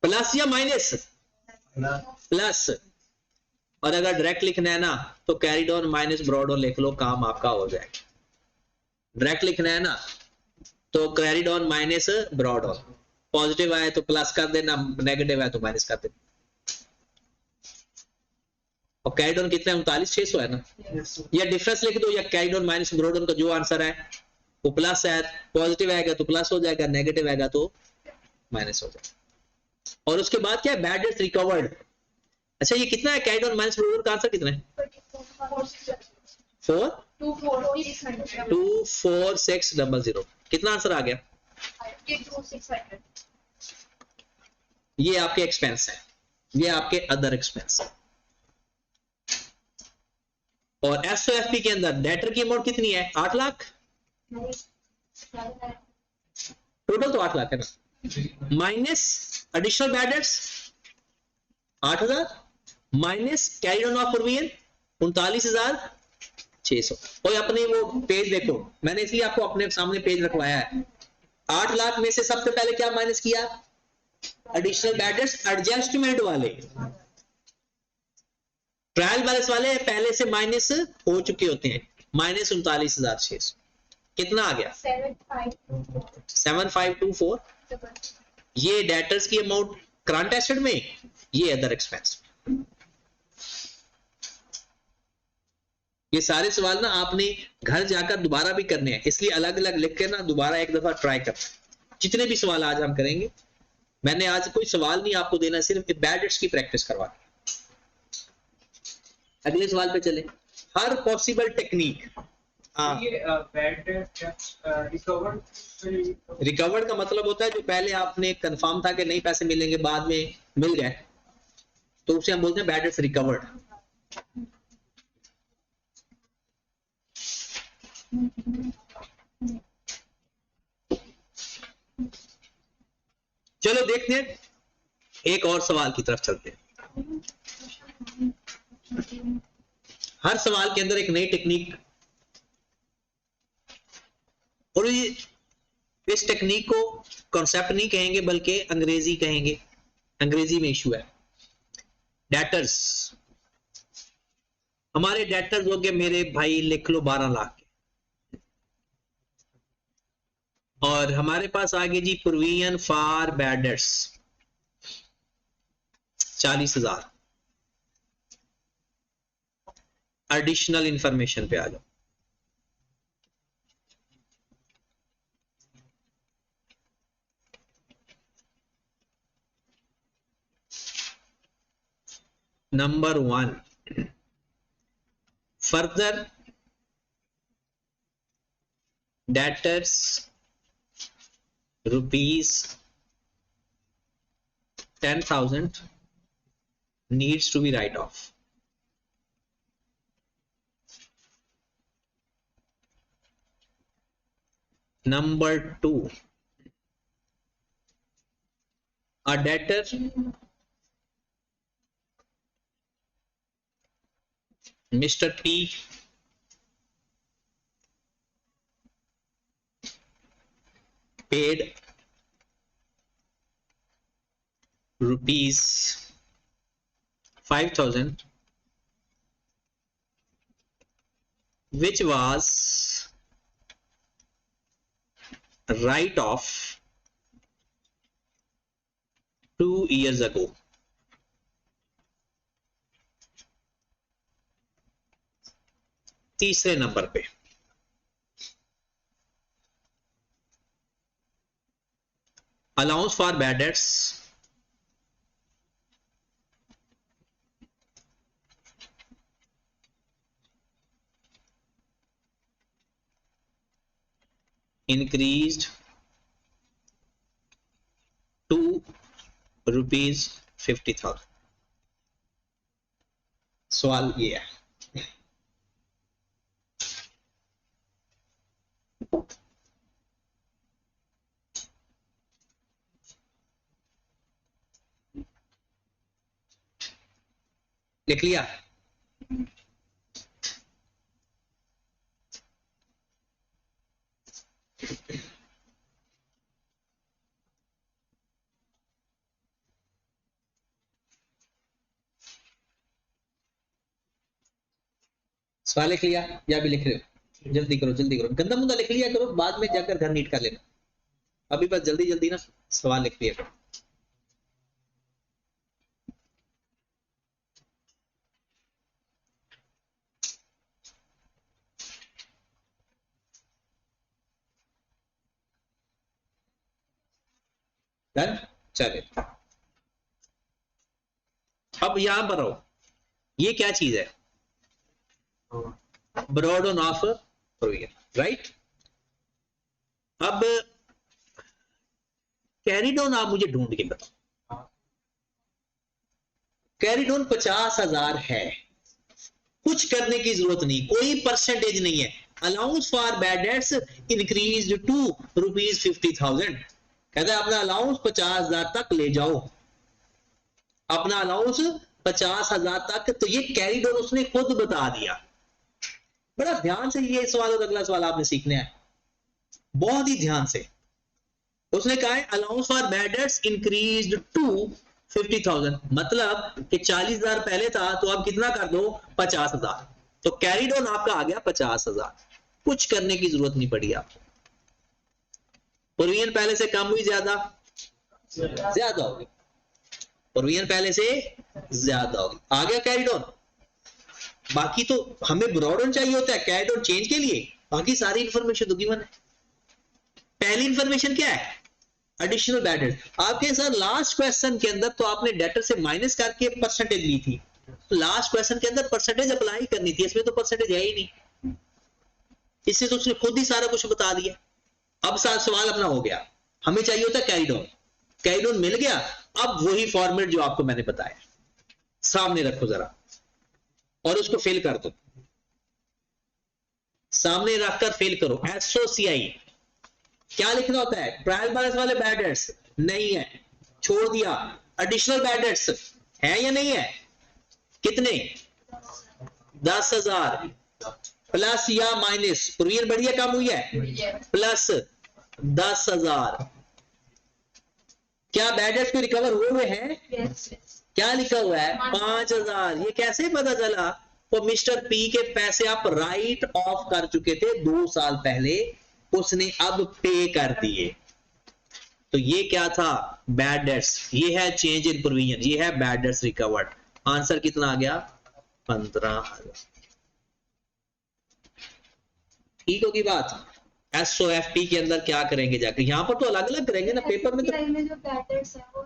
प्लस या माइनस? प्लस। और अगर डायरेक्ट लिखना है ना तो carry down minus brought down लिख लो, काम आपका हो जाएगा। डायरेक्ट लिखना है ना तो carry down minus brought down, positive आए तो प्लस कर देना, नेगेटिव आए तो माइनस कर देना। और कैरी डाउन कितना है? 39,600 है ना। या डिफरेंस लिख दो, या carry down minus brought down का जो आंसर है वो प्लस है, पॉजिटिव आएगा तो प्लस हो जाएगा, नेगेटिव आएगा तो माइनस हो जाएगा। और उसके बाद क्या है? Bad debts recovered. अच्छा, ये कितना है carry down minus brought down का आंसर कितना है? 24600। कितना आंसर आ गया? ये आपके एक्सपेंस है, ये आपके अदर एक्सपेंस है। और एसओएफपी के अंदर डेटर की अमाउंट कितनी है? 8 लाख। टोटल तो 8 लाख है ना, minus additional bad debts 8,000 minus carry down of provision 39,600। और अपने वो पेज देखो, मैंने इसलिए आपको अपने सामने पेज रखवाया है। 8 लाख में से सबसे पहले क्या माइनस किया? एडिशनल बैड डेट्स एडजस्टमेंट वाले। ट्रायल बैलेंस वाले पहले से माइनस हो चुके होते हैं, माइनस 39,600। कितना आ गया? 7524। ये डेटर्स की अमाउंट करंट एसेट में, ये अदर एक्सपेंस। ये सारे सवाल ना आपने घर जाकर दोबारा भी करने हैं, इसलिए अलग अलग लिख के ना दोबारा एक दफा ट्राई करना। जितने भी सवाल आज हम करेंगे, मैंने आज कोई सवाल नहीं आपको देना, सिर्फ बैड डेट्स की प्रैक्टिस करवा। अगले सवाल पे चले। हर पॉसिबल टेक्निक। रिकवर्ड का मतलब होता है जो पहले आपने कंफर्म था कि नहीं पैसे मिलेंगे, बाद में मिल गए, तो उसे हम बोलते हैं बैड डेट्स रिकवर्ड। चलो देखते हैं, एक और सवाल की तरफ चलते हैं। हर सवाल के अंदर एक नई टेक्निक, और इस टेक्निक को कॉन्सेप्ट नहीं कहेंगे बल्कि अंग्रेजी कहेंगे, अंग्रेजी में इशू है। डेटर्स, हमारे डेटर्स हो गए मेरे भाई, लिख लो 12 लाख। और हमारे पास आगे जी provision for bad debts 40,000। Additional information पे आ जाओ। Number 1, further debtors ₹10,000 needs to be write off. Number 2, a debtor mister P paid rupees 5,000 which was write off 2 years ago. तीसरे नंबर पे allowance for bad debts increased to rupees 50,000. सवाल ये है, लिख लिया? सवाल लिख लिया या भी लिख रहे हो? जल्दी करो, जल्दी करो, गंदा मुंदा लिख लिया करो, बाद में जाकर घर नीट कर लेना। अभी बस जल्दी जल्दी ना सवाल लिख लिया करो। डन? चले, अब यहां पर आओ, ये क्या चीज है? Brought on of provision, right? अब कैरी डाउन आप मुझे ढूंढ के बताओ। कैरी डाउन 50,000 है, कुछ करने की जरूरत नहीं, कोई परसेंटेज नहीं है। Allowance for bad debts increase to rupees 50,000। कहता है अपना अलाउंस 50,000 तक ले जाओ, अपना अलाउंस 50,000 तक। तो ये कैरी डाउन उसने खुद बता दिया। बड़ा ध्यान से ये सवाल और अगला सवाल आपने सीखना है, बहुत ही ध्यान से। उसने कहा है allowance for bad debts increased to 50,000, मतलब कि 40,000 पहले था, तो अब कितना कर दो? 50,000। तो कैरी डाउन आपका आ गया 50,000, कुछ करने की जरूरत नहीं पड़ी आपको। प्रोविजन पहले से कम हुई, ज्यादा होगी, प्रोविजन पहले से ज्यादा होगी, आ गया कैरी डाउन। बाकी तो हमें ब्रॉड ऑन चाहिए होता है कैरी डाउन चेंज के लिए, बाकी सारी इंफॉर्मेशन तो गिवन है। पहली इंफॉर्मेशन क्या है? Additional bad debt. आपके सर लास्ट क्वेश्चन के अंदर तो आपने डेटर से माइनस करके परसेंटेज ली थी, लास्ट क्वेश्चन के अंदर परसेंटेज अप्लाई करनी थी, इसमें तो परसेंटेज है ही नहीं, इससे तो उसने खुद ही सारा कुछ बता दिया। अब सवाल अपना हो गया, हमें चाहिए होता कैरी डाउन, कैरी डाउन मिल गया। अब वही फॉर्मेट जो आपको मैंने बताया सामने रखो जरा और उसको फिल कर दो, सामने रखकर फिल करो। एसओसीआई क्या लिखना होता है? ट्रायल बैलेंस वाले बैड डेट्स नहीं है, छोड़ दिया। एडिशनल बैड डेट्स है या नहीं है? कितने? 10,000 प्लस या माइनस? प्रोविजन बढ़िया कम हुई है, प्लस 10,000। क्या बैड डेट्स को रिकवर हुए हैं? क्या लिखा हुआ है? 5,000। ये कैसे पता चला? वो मिस्टर पी के पैसे आप राइट ऑफ कर चुके थे 2 साल पहले, उसने अब पे कर दिए। तो ये क्या था? Bad debts. ये है चेंज इन प्रोविजन, ये है बैड डेट्स रिकवर्ड। आंसर कितना आ गया? 15,000। ठीक होगी बात? एसओएफटी के अंदर क्या करेंगे जाकर? यहां पर तो अलग अलग करेंगे ना, पेपर में जो बैड डेट्स है वो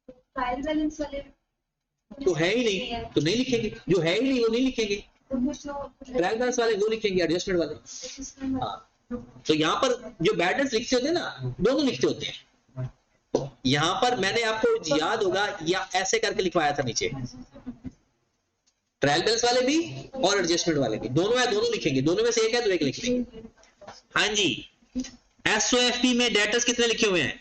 ट्रायल बैलेंस वाले तो है ही नहीं, तो नहीं लिखेंगे। जो है ही नहीं वो नहीं लिखेंगे, ट्रायल बैलेंस वाले वो लिखेंगे, एडजस्टमेंट वाले। हाँ, तो यहाँ पर जो बैड डेट्स लिखते होते हैं ना, दोनों लिखते होते हैं। यहाँ पर मैंने आपको याद होगा या ऐसे करके लिखवाया था नीचे, ट्रायल बैलेंस वाले भी और एडजस्टमेंट वाले भी, दोनों है, दोनों लिखेंगे। दोनों में से एक है तो एक लिख लेंगे। हाँ जी, एसओएफपी में डेटर्स कितने लिखे हुए हैं?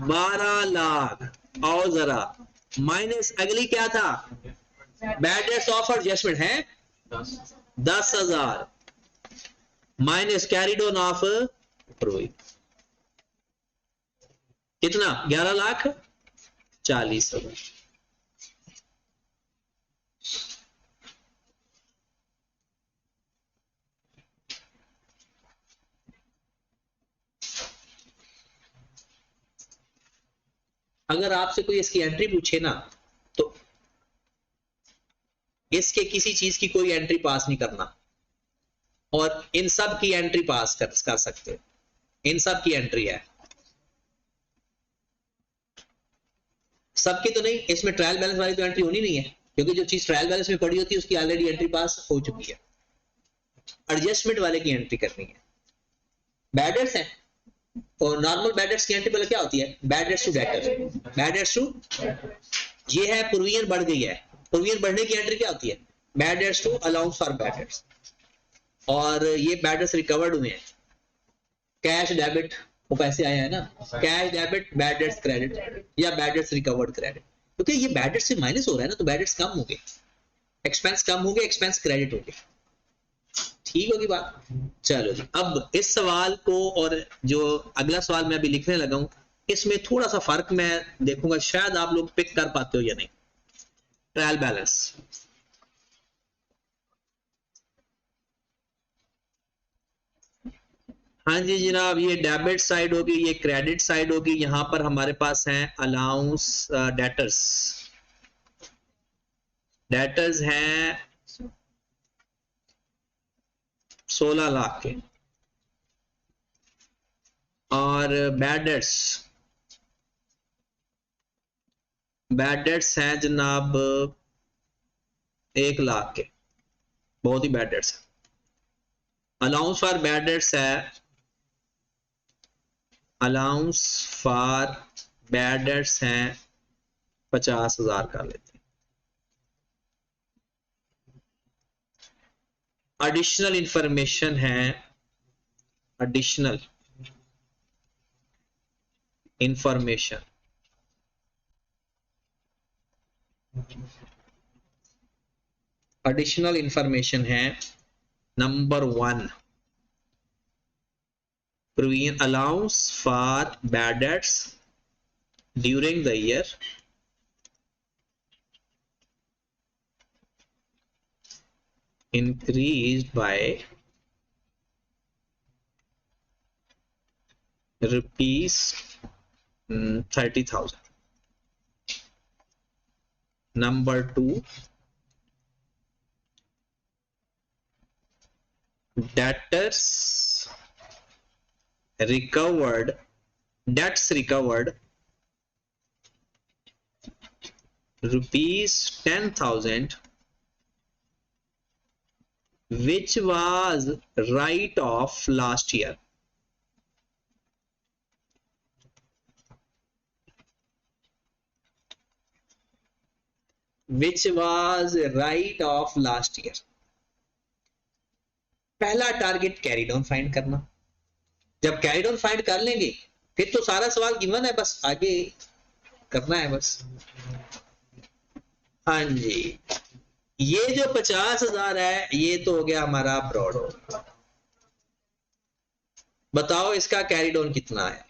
12 लाख। और जरा माइनस अगली क्या था? बैड डेट्स ऑफ एडजस्टमेंट है 10,000 minus carried on of provision कितना 11,40,000। अगर आपसे कोई इसकी एंट्री पूछे ना तो इसके किसी चीज की कोई एंट्री पास नहीं करना और इन सब की एंट्री पास कर सकते हो। इन सब की एंट्री है, सबकी तो नहीं, इसमें ट्रायल बैलेंस वाली तो एंट्री होनी नहीं है क्योंकि जो चीज ट्रायल बैलेंस में पड़ी होती है उसकी ऑलरेडी एंट्री पास हो चुकी है। एडजस्टमेंट वाले की एंट्री करनी है। बैड डेट्स है और नॉर्मल बैड डेट्स की एंट्री पहले क्या होती है, bad debts to debtor, bad debts to, ये है प्रोविजन बढ़ गई है, प्रोविजन बढ़ने की एंट्री क्या होती है, bad debts to allowance for bad debts. और ये बैड डेट्स रिकवर्ड हुए हैं, कैश डेबिट वो पैसे आए हैं ना, cash debit bad debts credit या बैड डेट्स रिकवर्ड क्रेडिट, क्योंकि ये बैड डेट्स से माइनस हो रहा है ना तो बैड डेट्स कम हो गए, एक्सपेंस कम हो गए, एक्सपेंस क्रेडिट हो गए। ठीक होगी बात। चलो जी, अब इस सवाल को और जो अगला सवाल मैं अभी लिखने लगा हूं इसमें थोड़ा सा फर्क मैं देखूंगा, शायद आप लोग पिक कर पाते हो या नहीं। ट्रायल बैलेंस, हाँ जी जनाब, ये डेबिट साइड होगी, ये क्रेडिट साइड होगी। यहां पर हमारे पास है अलाउंस डेटर्स, डेटर्स हैं 16 लाख के और बैड डेट्स हैं जनाब 1 लाख के, बहुत ही बैड डेट्स है। अलाउंस फॉर बैड डेट्स है, अलाउंस फॉर बैड डेट्स हैं 50,000 कर लेते हैं। एडिशनल इंफॉर्मेशन है, एडिशनल इंफॉर्मेशन एडिशनल इंफॉर्मेशन है number 1, provision allowance for bad debts during the year increased by rupees 30,000. Number 2, debts recovered rupees 10,000 which was write off last year. Which was write off last year. पहला target carry down find करना। जब carry down find कर लेंगे फिर तो सारा सवाल given है, बस आगे करना है बस। हाँ जी, ये जो 50,000 है ये तो हो गया हमारा ब्रॉड हो। बताओ इसका कैरी डाउन कितना है?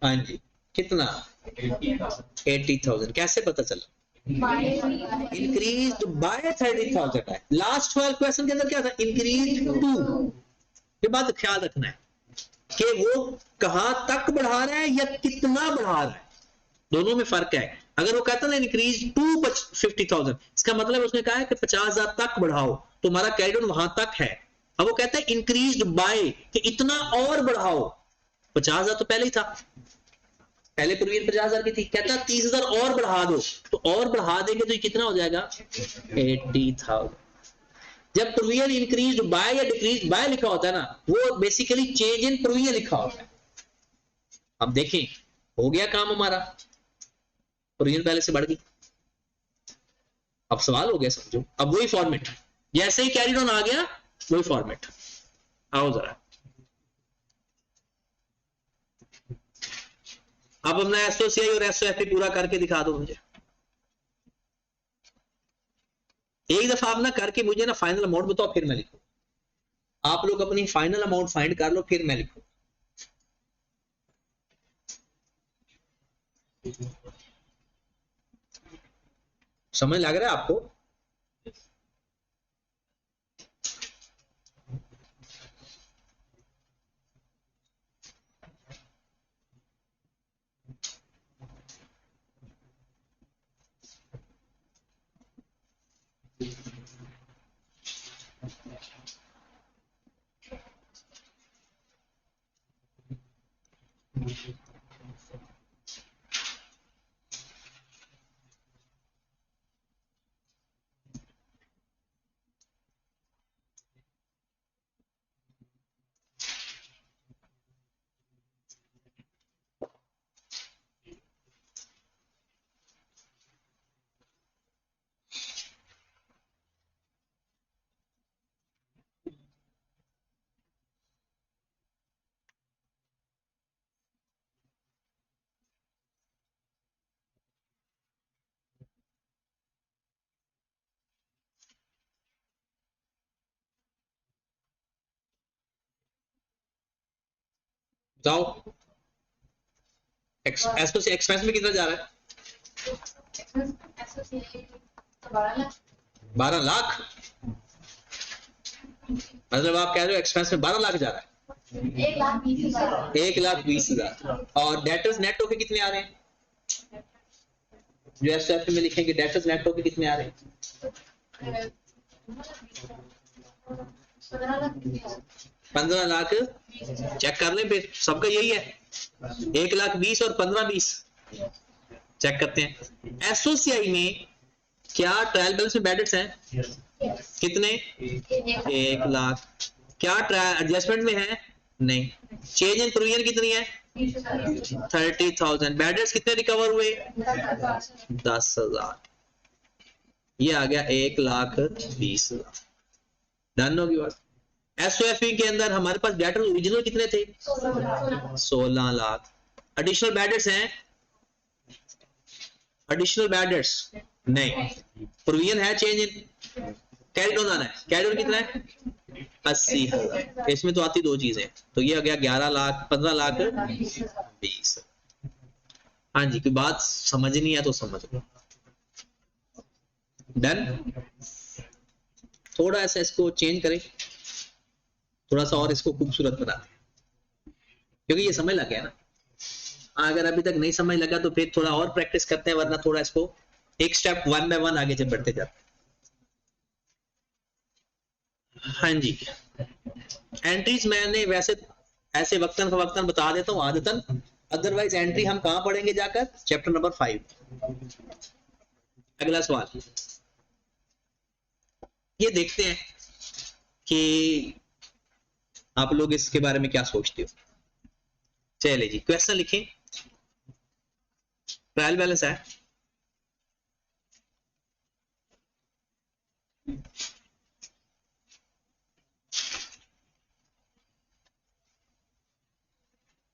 हाँ जी, कितना? 80,000। कैसे पता चला? इंक्रीज बाय 30,000 है। लास्ट 12 क्वेश्चन के अंदर क्या था? Increase to. ये बात ख्याल रखना है कि वो कहां तक बढ़ा रहा है या कितना बढ़ा रहा है, दोनों में फर्क है। अगर वो कहता ना इंक्रीज टू 50,000, इसका मतलब उसने कहा है कि 50,000 तक बढ़ाओ, तुम्हारा कैरी डाउन वहां तक है। अब वो कहता है इंक्रीज बाय, कि इतना और बढ़ाओ। 50,000 तो पहले ही था, पहले प्रोविजन 50,000 की थी, कहता 30,000 और बढ़ा दो, तो और बढ़ा देंगे तो ये कितना हो जाएगा? 80,000। जब प्रोविजन इंक्रीज बाय या डिक्रीज बाय लिखा होता है ना, वो बेसिकली चेंज इन प्रोविजन लिखा होता है। अब देखें, हो गया काम हमारा, प्रोविजन पहले से बढ़ गई। अब सवाल हो गया समझो, अब वही फॉर्मेट, जैसे ही कैरी डाउन आ गया वही फॉर्मेट। आओ जरा, अब हमने एसओसीआई और एसओएफपी पूरा करके दिखा दो मुझे। एक दफा आप ना करके मुझे ना फाइनल अमाउंट बताओ, फिर मैं लिखूँ। आप लोग अपनी फाइनल अमाउंट फाइंड कर लो, फिर मैं लिखूँ। समझ लग रहा है आपको? बताओ एक्सपेंस में कितना जा रहा है? 12 लाख। मतलब आप कह रहे हो एक्सपेंस में 12 लाख जा रहा है? 1,20,000। और डेटर्स नेट होके कितने आ रहे हैं? जो एसएफ में लिखेंगे डेटर्स नेट होके कितने आ रहे हैं? 15 लाख। चेक कर लें फिर, सबका यही है 1,20,000 और 15,20। चेक करते हैं एसओसीआई में क्या ट्रायल बैलेंस में बैड डेट्स हैं? कितने? 1 लाख। क्या एडजस्टमेंट में है? नहीं। चेंज इन प्रोविजन कितनी है? 30,000। बैड डेट्स कितने रिकवर हुए? 10,000। ये आ गया 1,20,000। डन होगी बात। एसओएफई के अंदर हमारे पास डेटर ओरिजिनल कितने थे? 16 लाख। एडिशनल बैड डेट्स हैं? एडिशनल बैड डेट्स नहीं। प्रोविजन है चेंज इन कैरिड ऑन आना है। कैरिड ऑन कितना है? 80,000। इसमें तो आती दो चीजें, तो ये आ गया 11 लाख 15 लाख 20। हाँ जी, कोई बात समझ नहीं है तो समझ लो। डन। थोड़ा सा इसको चेंज करें, थोड़ा सा और इसको खूबसूरत बना दें, क्योंकि ये समझ लग गया ना। अगर अभी तक नहीं समझ लगा तो फिर थोड़ा और प्रैक्टिस करते हैं, वरना थोड़ा इसको एक स्टेप 1 बाय 1 आगे जब बढ़ते जाते हैं। हाँ जी, एंट्रीज मैंने वैसे ऐसे वक्तन फवक्तन बता देता हूँ आदतन, अदरवाइज एंट्री हम कहां पढ़ेंगे जाकर? Chapter number 5। अगला सवाल ये देखते हैं कि आप लोग इसके बारे में क्या सोचते हो। चलिए जी, क्वेश्चन लिखें। ट्रायल बैलेंस है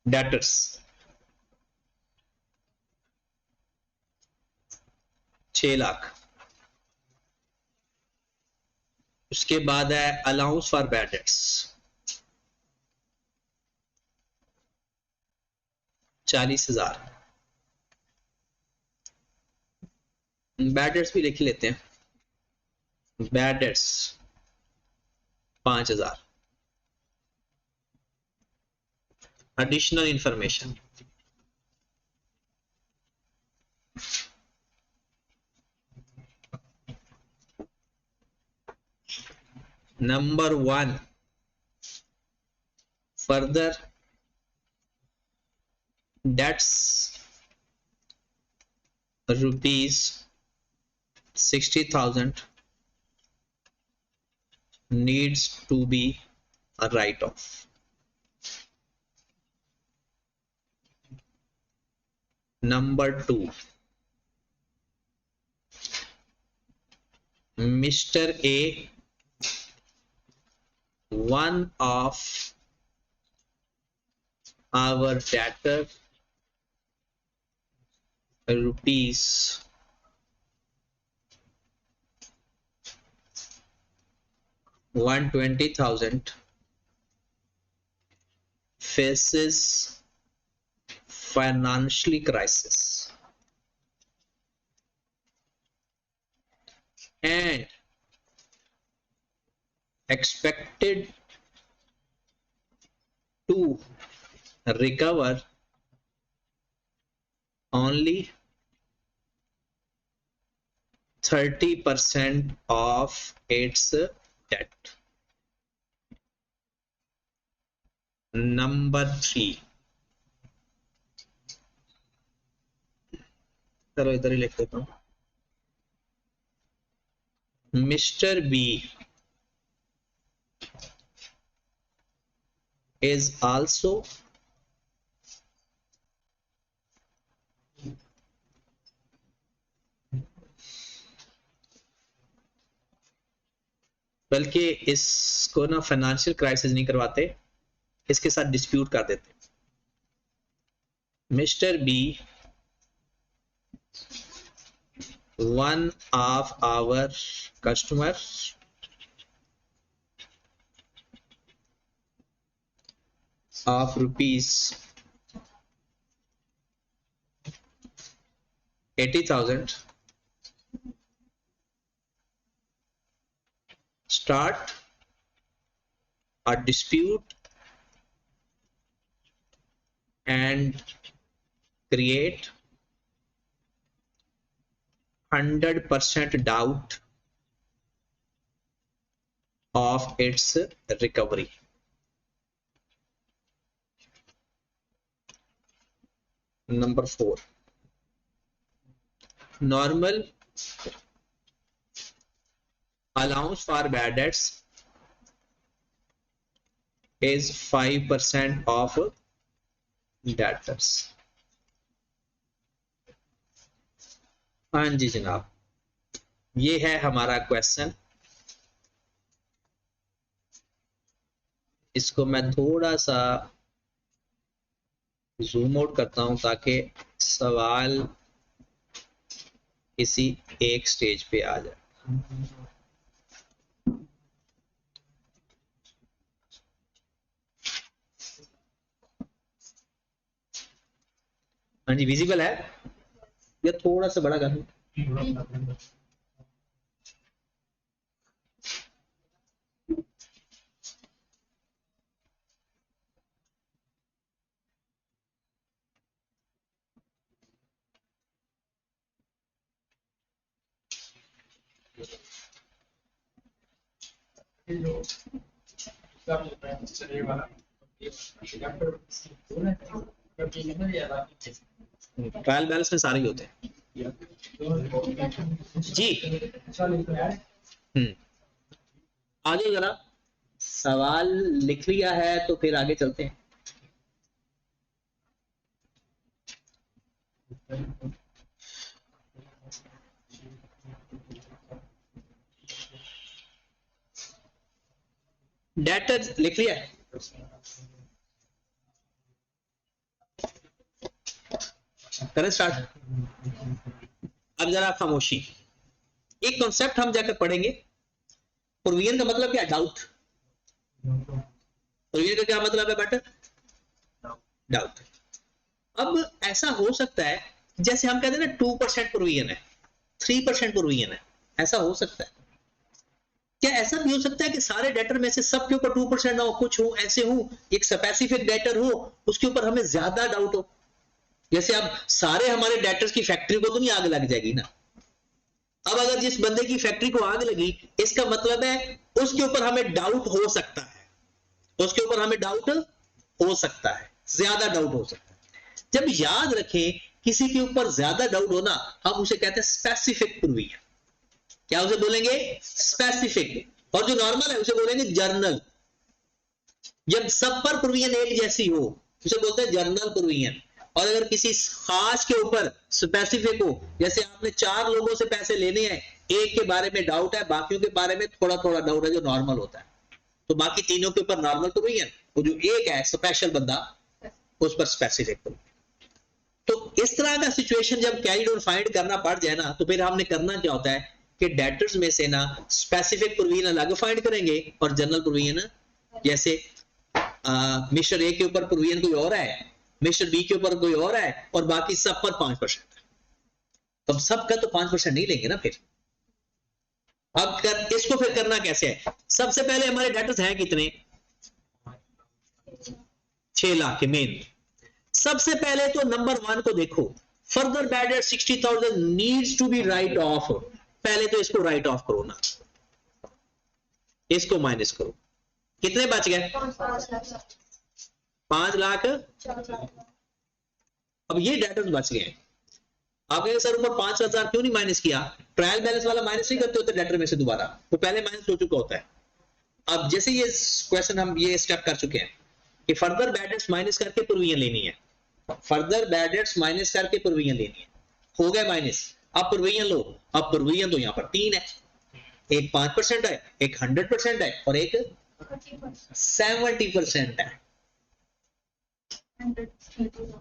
डेटर्स 6 लाख। उसके बाद है allowance for bad debts 40,000। Bad debts भी लिख लेते हैं। Bad debts 5,000। Additional information number 1 further debts ₹60,000 needs to be a write-off. Number 2, Mr. A, one of our debtor rupees 120,000 faces financially crisis and expected to recover only 30% of its debt. Number 3, चलो इधर ही लिख देता हूं। Mr. B is also बल्कि इसको ना financial crisis नहीं करवाते, इसके साथ डिस्प्यूट कर देते। Mister B, one of our customer of rupees 80,000 start a dispute and create 100% doubt of its recovery. Number 4, normal allowance for bad debts is 5% of debtors. हाँ जी जनाब, ये है हमारा क्वेश्चन। इसको मैं थोड़ा सा जूम आउट करता हूं ताकि सवाल किसी एक स्टेज पे आ जाए। हाँ जी, विजिबल है या थोड़ा सा बड़ा कर दूं? ट्रायल बैलेंस में सारे ही होते हैं जी। आ जाओ जरा, सवाल लिख लिया है तो फिर आगे चलते हैं। डेटर लिख लिया है? करें स्टार्ट। अब जरा खामोशी। एक कॉन्सेप्ट हम जाकर पढ़ेंगे। प्रोविजन का मतलब क्या? डाउट। प्रोविजन का क्या मतलब है बेटा? डाउट। अब ऐसा हो सकता है जैसे हम कहते हैं ना 2% प्रोविजन है, 3% प्रोविजन है, ऐसा हो सकता है। क्या ऐसा भी हो सकता है कि सारे डेटर में से सब के ऊपर 2% ना हो, कुछ हो ऐसे हो, एक स्पेसिफिक डेटर हो उसके ऊपर हमें ज्यादा डाउट हो? जैसे अब सारे हमारे डेटर्स की फैक्ट्री को तो नहीं आग लग जाएगी ना। अब अगर जिस बंदे की फैक्ट्री को आग लगी, इसका मतलब है उसके ऊपर हमें डाउट हो सकता है, उसके ऊपर हमें डाउट हो सकता है, ज्यादा डाउट हो सकता है। जब याद रखें किसी के ऊपर ज्यादा डाउट होना, हम उसे कहते हैं स्पेसिफिक प्रोविजन। क्या उसे बोलेंगे? स्पेसिफिक। और जो नॉर्मल है उसे बोलेंगे जर्नल। जब सब पर प्रोविजन एक जैसी हो उसे बोलते हैं जर्नल प्रोविजन। और अगर किसी खास के ऊपर स्पेसिफिक हो, जैसे आपने 4 लोगों से पैसे लेने हैं, एक के बारे में डाउट है, बाकियों के बारे में थोड़ा थोड़ा डाउट है जो नॉर्मल होता है, तो बाकी तीनों के ऊपर नॉर्मल प्रोविजन, वो जो एक है स्पेशल बंदा उस पर स्पेसिफिक प्रोविजन। तो इस तरह का सिचुएशन जब कैरिड और फाइंड करना पड़ जाए ना, तो फिर हमने करना क्या होता है कि डेटर्स में से ना स्पेसिफिक प्रोविजन अलग फाइंड करेंगे और जनरल प्रोविजन, जैसे मिस्टर ए के ऊपर प्रोविजन कोई और है, मिस्टर बी के ऊपर कोई और है और बाकी सब पर 5%। तो सबका तो 5% नहीं लेंगे ना फिर। अब इसको फिर करना कैसे है? सबसे पहले हमारे डेटर्स हैं कितने? 6 लाख के मेन। सबसे पहले तो नंबर 1 को देखो, further bad debt 60,000 needs to be write off. पहले तो इसको राइट ऑफ करो ना, इसको माइनस करो। कितने बच गए? 5 लाख। अब ये डेटर्स बच गए। आप कहेंगे सर ऊपर 5,000 क्यों नहीं माइनस किया? ट्रायल बैलेंस वाला माइनस नहीं करते होते डेटर में से दोबारा, वो पहले माइनस हो चुका होता है। अब जैसे ये क्वेश्चन हम ये स्टेप कर चुके हैं कि फर्दर बैड डेट्स माइनस करके प्रोविजन लेनी है, फर्दर बैड डेट्स माइनस करके प्रोविजन लेनी है, हो गए माइनस। अब प्रोविजन लो। अब प्रोविजन तो यहाँ पर 3 है, एक 5% है, एक 100% है और एक 70% है।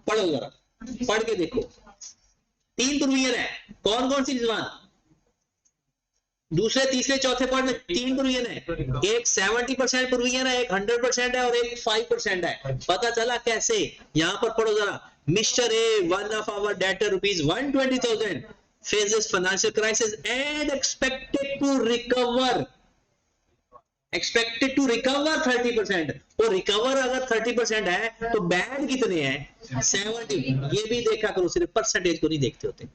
पढ़ो जरा, पढ़ के देखो। 3 प्रोविजन है, कौन कौन सी रिजवान? दूसरे तीसरे चौथे पार्ट में 3 प्रोविजन है, एक 70% प्रोविजन है, एक 100% है और एक 5% है। पता चला कैसे? यहां पर पढ़ो जरा। Mister A, one of our debtor rupees 120,000 faces financial crisis and expected to recover 30%। और रिकवर अगर 30% है तो बैड कितने हैं? 70। ये भी देखा करो, सिर्फ परसेंटेज को नहीं देखते होते।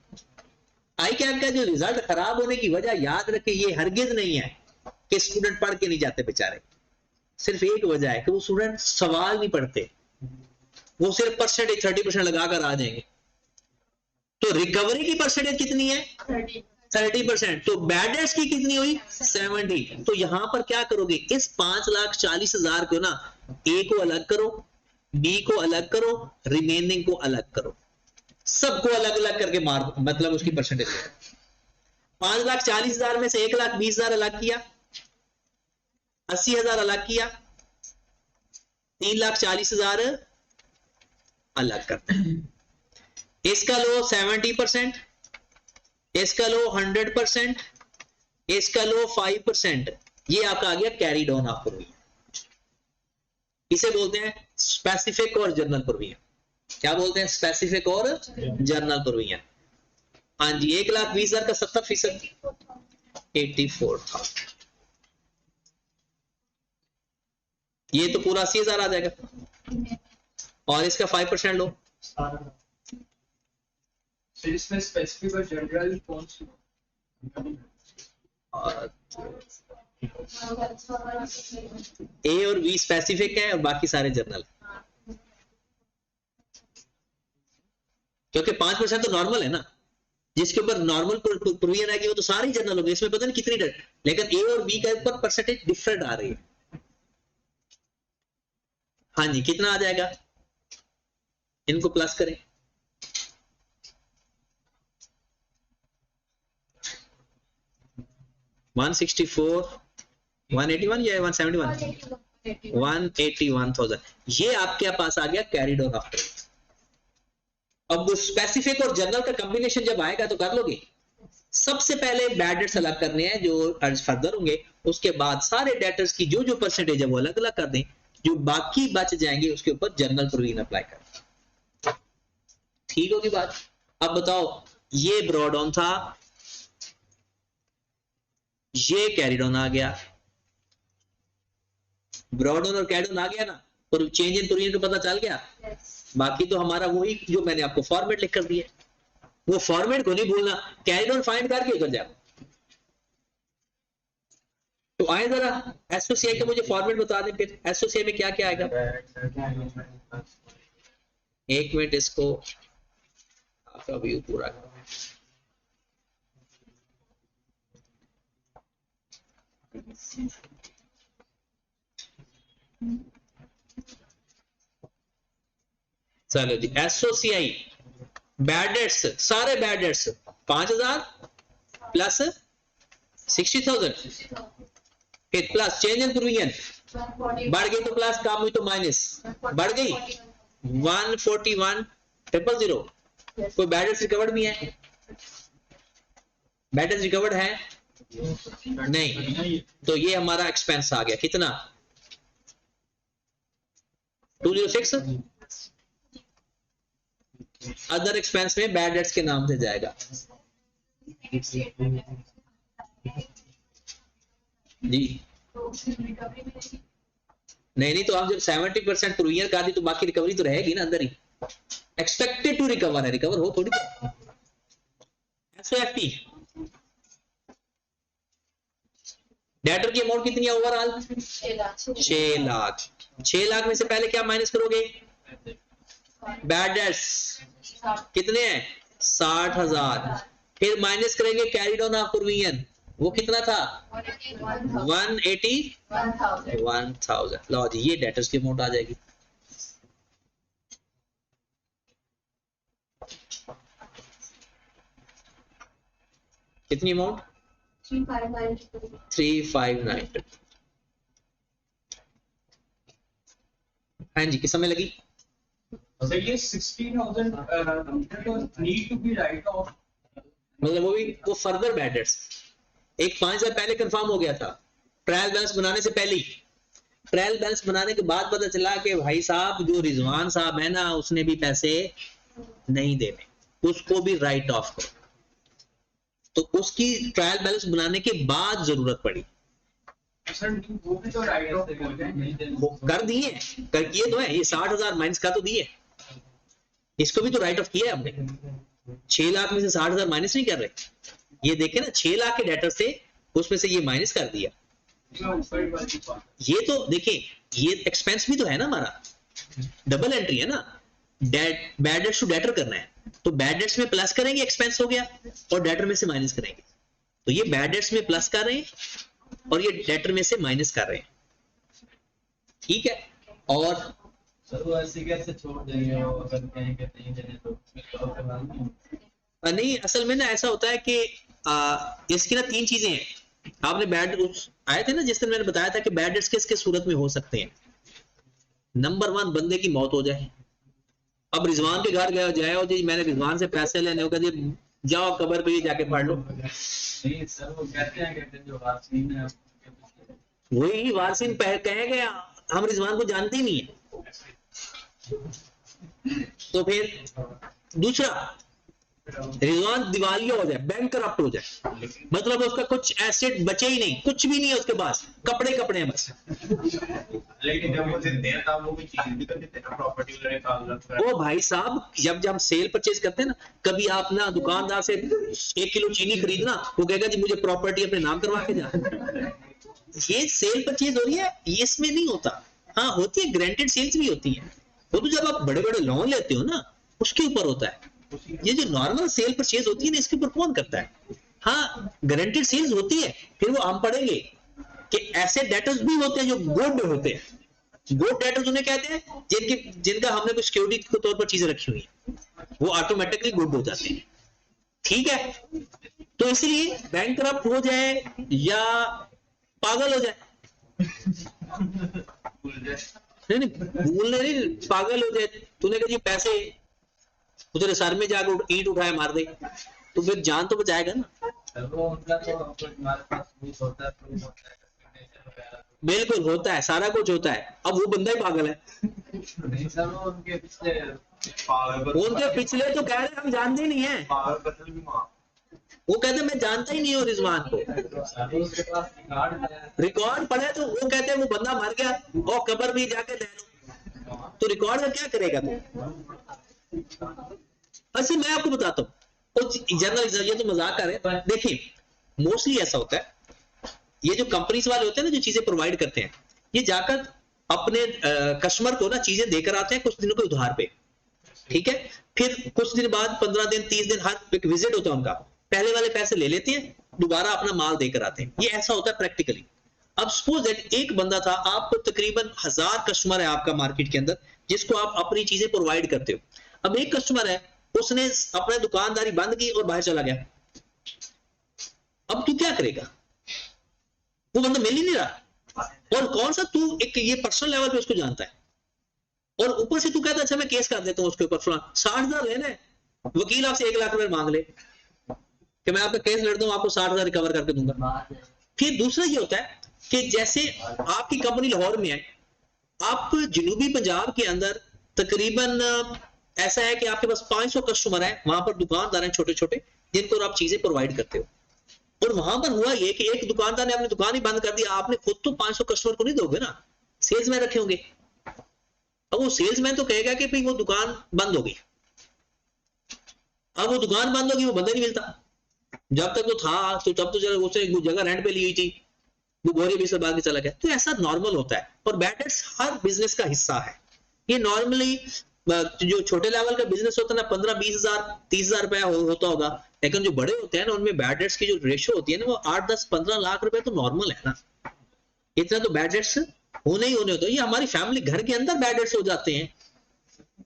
आई कैम का जो रिजल्ट खराब होने की वजह याद रखे, ये हरगिज नहीं है कि स्टूडेंट पढ़ के नहीं जाते बेचारे। सिर्फ एक वजह है कि वो स्टूडेंट सवाल नहीं पढ़ते, वो सिर्फ परसेंटेज 30% लगाकर आ जाएंगे। तो रिकवरी की परसेंटेज कितनी है? 30%। तो बैड डेट्स की कितनी हुई? 70। तो यहां पर क्या करोगे? इस 5,40,000 को ना, ए को अलग करो, बी को अलग करो, रिमेनिंग को अलग करो, सबको अलग अलग करके मार, मतलब उसकी परसेंटेज। 5,40,000 में से 1,20,000 अलग किया, 80,000 अलग किया, 3,40,000 अलग करते हैं। इसका लो 70%, इसका लो 100%, इसका लो 5%। ये आपका आ गया कैरीड ऑन ऑफ प्रोविजन। इसे बोलते हैं स्पेसिफिक और जनरल प्रोविजन। क्या बोलते हैं? स्पेसिफिक और जनरल प्रोविजन। हाँ जी, 1,20,000 का 70%, 84,000। ये तो पूरा 80,000 आ जाएगा और इसका 5% लो। इसमें स्पेसिफिक और जनरल कौन सी? ए और बी स्पेसिफिक है और बाकी सारे जनरल, क्योंकि 5% तो नॉर्मल है ना, जिसके ऊपर नॉर्मल प्रोविजन है कि वो तो सारे जनरल हो गए। इसमें पता नहीं कितनी डेट, लेकिन ए और बी के ऊपर परसेंटेज डिफरेंट आ रही है। हाँ जी, कितना आ जाएगा? इनको प्लस करें। $164, $181 या $171? 181,000। ये आपके पास आ गया कैरिड ऑन आफ्टर। अब स्पेसिफिक और जनरल का कॉम्बिनेशन जब आएगा तो कर लोगे। सबसे पहले बैड डेट्स अलग करने हैं जो फर्दर होंगे, उसके बाद सारे डेटर्स की जो जो परसेंटेज है वो अलग अलग कर दें, जो बाकी बच जाएंगे उसके ऊपर जनरल प्रोविजन अप्लाई कर। ठीक होगी बात? अब बताओ, ये ब्रॉड ऑन था, ये कैरिड ऑन आ गया, ब्रॉड ऑन और कैरिड ऑन आ गया ना, और चेंज इन प्रोविजन को पता चल गया। बाकी तो हमारा वही जो मैंने आपको फॉर्मेट लिख कर दिया, वो फॉर्मेट को नहीं भूलना, कैरिड ऑन फाइंड करके उधर जाओ। तो आए जरा एसओसीआई का मुझे फॉर्मेट बता दें फिर। एसओसीआई में क्या क्या आएगा? एक मिनट, इसको आपका व्यू पूरा करो। चलो जी, एसओसीआई बैड डेट्स, सारे बैड डेट्स 5,000 प्लस 60,000, फिर प्लस चेंज इन प्रोविजन, बढ़ गई तो प्लस, कम हुई तो माइनस, बढ़ गई 141,000। कोई बैड डेट्स रिकवर्ड भी है? बैड डेट्स रिकवर्ड है नहीं, तो ये हमारा एक्सपेंस आ गया कितना 206। अदर एक्सपेंस में बैड डेट्स के नाम से जाएगा जी। नहीं तो आप जब 70% प्रोविजन कर दी तो बाकी रिकवरी तो रहेगी ना अंदर ही। एक्सपेक्टेड टू रिकवर है, रिकवर हो थोड़ी। एसओएफटी डेटर की अमाउंट कितनी है ओवरऑल 6 लाख। 6 लाख में से पहले क्या माइनस करोगे बैड डेट्स कितने हैं 60,000। फिर माइनस करेंगे कैरिड ऑन ऑफ प्रोविजन, वो कितना था 181,000। लो जी ये डेटर्स की अमाउंट आ जाएगी। कितनी अमाउंट 359। हाँ जी किस समय लगी So ये 16,000 need to be write off. मतलब वो फर्दर बैड डेट्स एक 5 साल पहले कंफर्म हो गया था ट्रायल बैलेंस बनाने से पहले। ट्रायल बैलेंस बनाने के बाद पता चला कि भाई साहब जो रिजवान साहब है ना उसने भी पैसे नहीं देने, उसको भी राइट ऑफ करो। तो उसकी ट्रायल बैलेंस बनाने के बाद जरूरत पड़ी। सर वो भी तो write off हो जाए। वो कर दिए, कर किए तो है, ये 60,000 माइनस का तो दिए, इसको भी तो राइट ऑफ किया है हमने। 6 लाख में से 60,000 माइनस नहीं कर रहे, ये देखे ना 6 लाख के डेटर से उसमें से ये माइनस कर दिया। ये तो देखिए ये एक्सपेंस भी तो है ना हमारा, डबल एंट्री है ना। बैड डेट्स टू डेटर करना है तो बैड डेट्स में प्लस करेंगे एक्सपेंस हो गया और डेटर में से माइनस करेंगे। तो ये बैड डेट्स में प्लस कर रहे हैं और ये डेटर में से माइनस कर रहे हैं, ठीक है। और सर वो ऐसे कैसे छोड़ देंगे वो अगर कहीं कहते हैं तो नहीं असल में ना ऐसा होता है कि इसकी ना 3 चीजें हैं। आपने बैड आए थे ना जिस दिन मैंने बताया था कि बैड डेट्स किस किस सूरत में हो सकते हैं। नंबर 1 बंदे की मौत हो जाए। अब रिजवान के घर गया जाए और जी मैंने रिजवान से पैसे लेने होगा जी जाओ कब्र पे ही जाके पढ़ लो। नहीं सर वो कहते हैं जो वारसीन है वही वारसीन कहेंगे हम रिजवान को जानते ही नहीं है। तो फिर दूसरा रिजवान दिवालिया हो जाए, बैंक करप्ट हो जाए, मतलब उसका कुछ एसेट बचे ही नहीं, कुछ भी नहीं है उसके पास, कपड़े कपड़े हैं बस। लेकिन जब वो देते हैं तब वो भी चीज भी तो देते हैं प्रॉपर्टी वगैरह निकाल रखते हैं। ओ भाई साहब जब हम सेल परचेज करते हैं ना, कभी आप ना दुकानदार से 1 किलो चीनी खरीदना, वो कहेगा जी मुझे प्रॉपर्टी अपने नाम करवा के जा। ये सेल परचेज हो रही है, ये इसमें नहीं होता। हाँ होती है, ग्रांटेड सेल्स भी होती है, वो तो जब आप बड़े बड़े लोन लेते हो ना उसके ऊपर होता है। ये जो नॉर्मल सेल परचेज होती है ना इसके ऊपर कौन करता है। हाँ गारंटेड सेल्स होती है, फिर वो हम पढ़ेंगे कि ऐसे डेटर्स भी होते हैं जो गुड होते हैं। गुड डेटर्स उन्हें कहते हैं जिनका हमने कुछ सिक्योरिटी के तौर पर चीजें रखी हुई है, वो ऑटोमेटिकली गुड हो जाते हैं, ठीक है। तो इसलिए बैंक करप्ट हो जाए या पागल हो जाए, नहीं भूलने नहीं, पागल हो जाए, तूने कहा जी पैसे तेरे सर में जाकर ईंट उठाए मार दे, तो फिर जान तो बचाएगा ना। वो उनका तो हमारे पास प्रूफ होता है सिग्नेचर वगैरह बिल्कुल होता है, सारा कुछ होता है। अब वो बंदा ही पागल है। नहीं सर वो उनके पिछले उनके पिछले तो कह रहे हैं हम जानते ही नहीं है, पावर बदल भी वहाँ वो कहते हैं मैं जानता ही नहीं हूँ रिजवान को। उसके पास रिकॉर्ड पढ़े तो वो कहते हैं वो बंदा मर गया और कब्र भी जाके दे लो, तो रिकॉर्ड का क्या करेगा तू। अच्छा मैं आपको बताता हूँ, जर्नल ये तो मजाक कर रहे हैं। देखिए मोस्टली ऐसा होता है, ये जो कंपनीज वाले होते हैं ना जो चीजें प्रोवाइड करते हैं, ये जाकर अपने कस्टमर को ना चीजें देकर आते हैं कुछ दिनों के उधार पे, ठीक है। फिर कुछ दिन बाद 15 दिन 30 दिन हर एक विजिट होता है उनका, पहले वाले पैसे ले लेते हैं, दोबारा अपना माल देकर आते हैं। ये ऐसा होता है प्रैक्टिकली। अब सपोज दैट एक बंदा था, आपको तकरीबन 1000 कस्टमर है आपका मार्केट के अंदर जिसको आप अपनी चीजें प्रोवाइड करते हो। अब एक कस्टमर है उसने अपने दुकानदारी बंद की और बाहर चला गया, अब तू क्या करेगा, वो बंदा मिल ही नहीं रहा। और कौन सा तू एक ये पर्सनल लेवल पे उसको जानता है, और ऊपर से तू कहता है अच्छा मैं केस कर देता हूं उसके ऊपर, 60,000 लेना है, वकील आपसे 1 लाख रुपए मांग ले, कि मैं आपका केस लड़ता हूँ, आपको 60,000 रिकवर करके दूंगा। फिर दूसरा ये होता है कि जैसे आपकी कंपनी लाहौर में है, आप जनूबी पंजाब के अंदर तकरीबन ऐसा है कि आपके पास 500 कस्टमर है, वहां पर दुकानदार हैं छोटे छोटे जिनको आप चीजें प्रोवाइड करते हो, और वहां पर हुआ ये कि एक दुकानदार ने अपनी दुकान ही बंद कर दी। आपने खुद तो 500 कस्टमर को नहीं दोगे ना, सेल्समैन रखे होंगे। अब वो सेल्समैन तो कहेगा कि भाई वो दुकान बंद हो गई, अब वो दुकान बंद होगी, वो बंदा नहीं मिलता। जब तक वो था तो तब तो जरा उसने एक जगह रेंट पे ली हुई थी, वो बोरी भी से भाग के चला गया। तो ऐसा नॉर्मल होता है, और बैड डेट्स हर बिजनेस का हिस्सा है। ये नॉर्मली जो छोटे लेवल का बिजनेस होता है ना, 15-20 हजार 30 हजार रुपया होता होगा, लेकिन जो बड़े होते हैं ना उनमें बैड डेट्स की जो रेशियो होती है ना वो 8-10-15 लाख रुपए तो नॉर्मल है ना। इतना तो बैड डेट्स होने ही होने होते हैं। ये हमारी फैमिली घर के अंदर बैड डेट्स हो जाते हैं,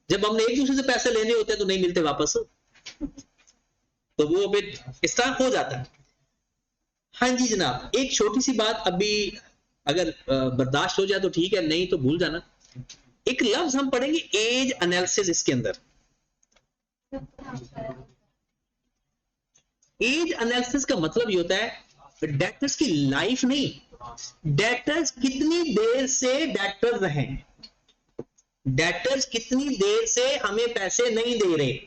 जब हमने एक दूसरे से पैसे लेने होते हैं तो नहीं मिलते वापस, तो वो फिर इस तरह हो जाता है। हाँ जी जनाब, एक छोटी सी बात अभी अगर बर्दाश्त हो जाए तो ठीक है, नहीं तो भूल जाना। एक लफ्ज हम पढ़ेंगे एज एनालिसिस, इसके अंदर एज एनालिसिस का मतलब ये होता है डेटर्स की लाइफ नहीं, डेटर्स कितनी देर से डेटर्स हैं, डेटर्स कितनी देर से हमें पैसे नहीं दे रहे,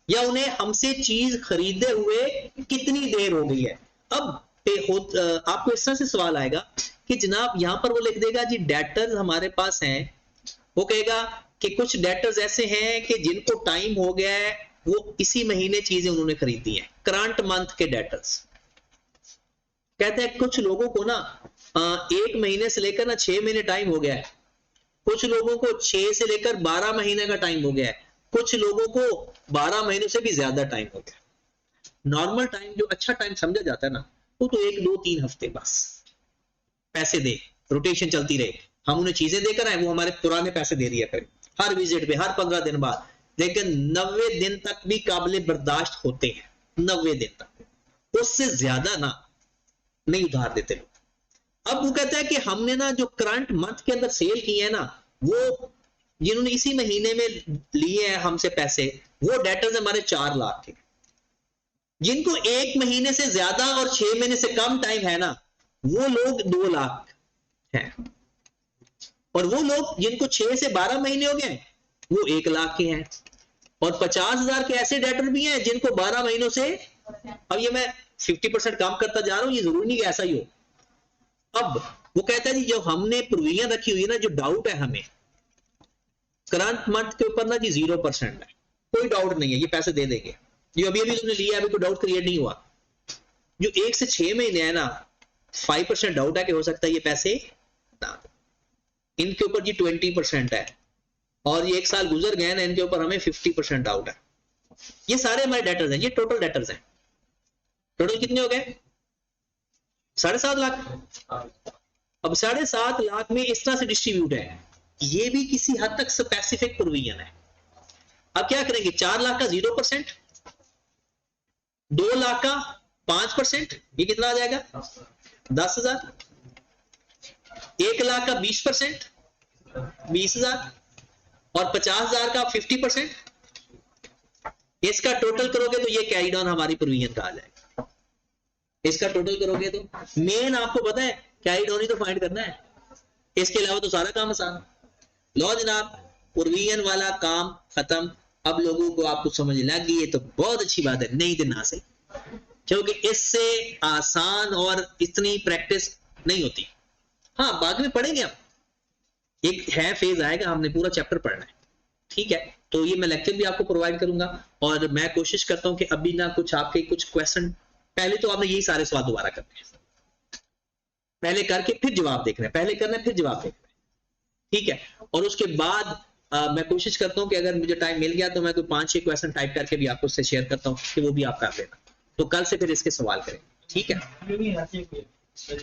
या उन्हें हमसे चीज खरीदे हुए कितनी देर हो गई है। अब आपको इस तरह से सवाल आएगा कि जनाब यहां पर वो लिख देगा जी डेटर्स हमारे पास हैं, वो कहेगा कि कुछ डेटर्स ऐसे हैं कि जिनको टाइम हो गया है, वो इसी महीने चीजें उन्होंने खरीदी हैं, करंट मंथ के डेटर्स। कहते हैं कुछ लोगों को ना 1 महीने से लेकर ना 6 महीने टाइम हो गया है, कुछ लोगों को 6 से लेकर 12 महीने का टाइम हो गया है, कुछ लोगों को 12 महीनों से भी ज्यादा टाइम हो गया। नॉर्मल टाइम जो अच्छा टाइम समझा जाता है ना, वो तो 1-2-3 हफ्ते बस, पैसे दे, रोटेशन चलती रहे, हम उन्हें चीजें देकर आए, वो हमारे पुराने पैसे दे दिया करें हर विजिट पे, हर 15 दिन बाद। लेकिन 90 दिन तक भी काबिल बर्दाश्त होते हैं, 90 दिन तक, उससे ज्यादा ना नहीं उधार देते लोग। अब वो कहता है कि हमने ना जो करंट मंथ के अंदर सेल किए हैं ना, वो जिन्होंने इसी महीने में लिए हैं हमसे पैसे, वो डेटर्स हमारे 4 लाख के। जिनको 1 महीने से ज्यादा और 6 महीने से कम टाइम है ना, वो लोग 2 लाख हैं, और वो लोग जिनको 6 से 12 महीने हो गए वो 1 लाख के हैं, और 50,000 के ऐसे डेटर भी हैं जिनको 12 महीनों से, अब ये मैं 50% काम करता जा रहा हूं, ये जरूरी नहीं कि ऐसा ही हो। अब वो कहता है जी जो हमने प्रोविजन रखी हुई है ना, जो डाउट है हमें करंट मंथ के ऊपर ना जी 0% है, कोई डाउट नहीं है, ये पैसे दे देंगे, जो अभी अभी तुमने लिया अभी कोई डाउट क्रिएट नहीं हुआ। जो 1 से 6 महीने है ना, 5% डाउट है कि हो सकता है ये पैसे ना, इनके ऊपर जी 20% है, और ये 1 साल गुजर गए ना, इनके ऊपर हमें 50% डाउट है। ये सारे हमारे डेटर्स हैं, ये टोटल डेटर्स हैं। टोटल कितने हो गए? 7.5 लाख। अब 7.5 लाख में इस तरह से डिस्ट्रीब्यूट है, ये भी किसी हद तक स्पेसिफिक प्रोविजन है। अब क्या करेंगे? 4 लाख का 0%, 2 लाख का 5%, ये कितना आ जाएगा? 10,000। 1 लाख का 20%, 20,000, और 50,000 का 50%। इसका टोटल करोगे तो ये कैरी डाउन हमारी प्रोविजन का आ जाएगा। इसका टोटल करोगे तो मेन आपको पता है कैरी डाउन ही तो फाइंड करना है, इसके अलावा तो सारा काम आसान। लो जनाब, प्रोविजन वाला काम खत्म। अब लोगों को आपको समझ लग गई है तो बहुत अच्छी बात है, नहीं तो ना से, क्योंकि इससे आसान और इतनी प्रैक्टिस नहीं होती। हाँ, बाद में पढ़ेंगे हम, एक है फेज आएगा, हमने पूरा चैप्टर पढ़ना है, ठीक है। तो ये मैं लेक्चर भी आपको प्रोवाइड करूंगा, और मैं कोशिश करता हूं कि अभी ना कुछ आपके कुछ क्वेश्चन, पहले तो आपने यही सारे सवाल दोबारा करने हैं, पहले करके फिर जवाब देखना है, पहले करना है फिर जवाब देखना है, ठीक है। और उसके बाद मैं कोशिश करता हूं कि अगर मुझे टाइम मिल गया तो मैं कोई 5-6 क्वेश्चन टाइप करके भी आपको उससे शेयर करता हूं कि वो भी आप कर लेना, तो कल से फिर इसके सवाल करें, ठीक है।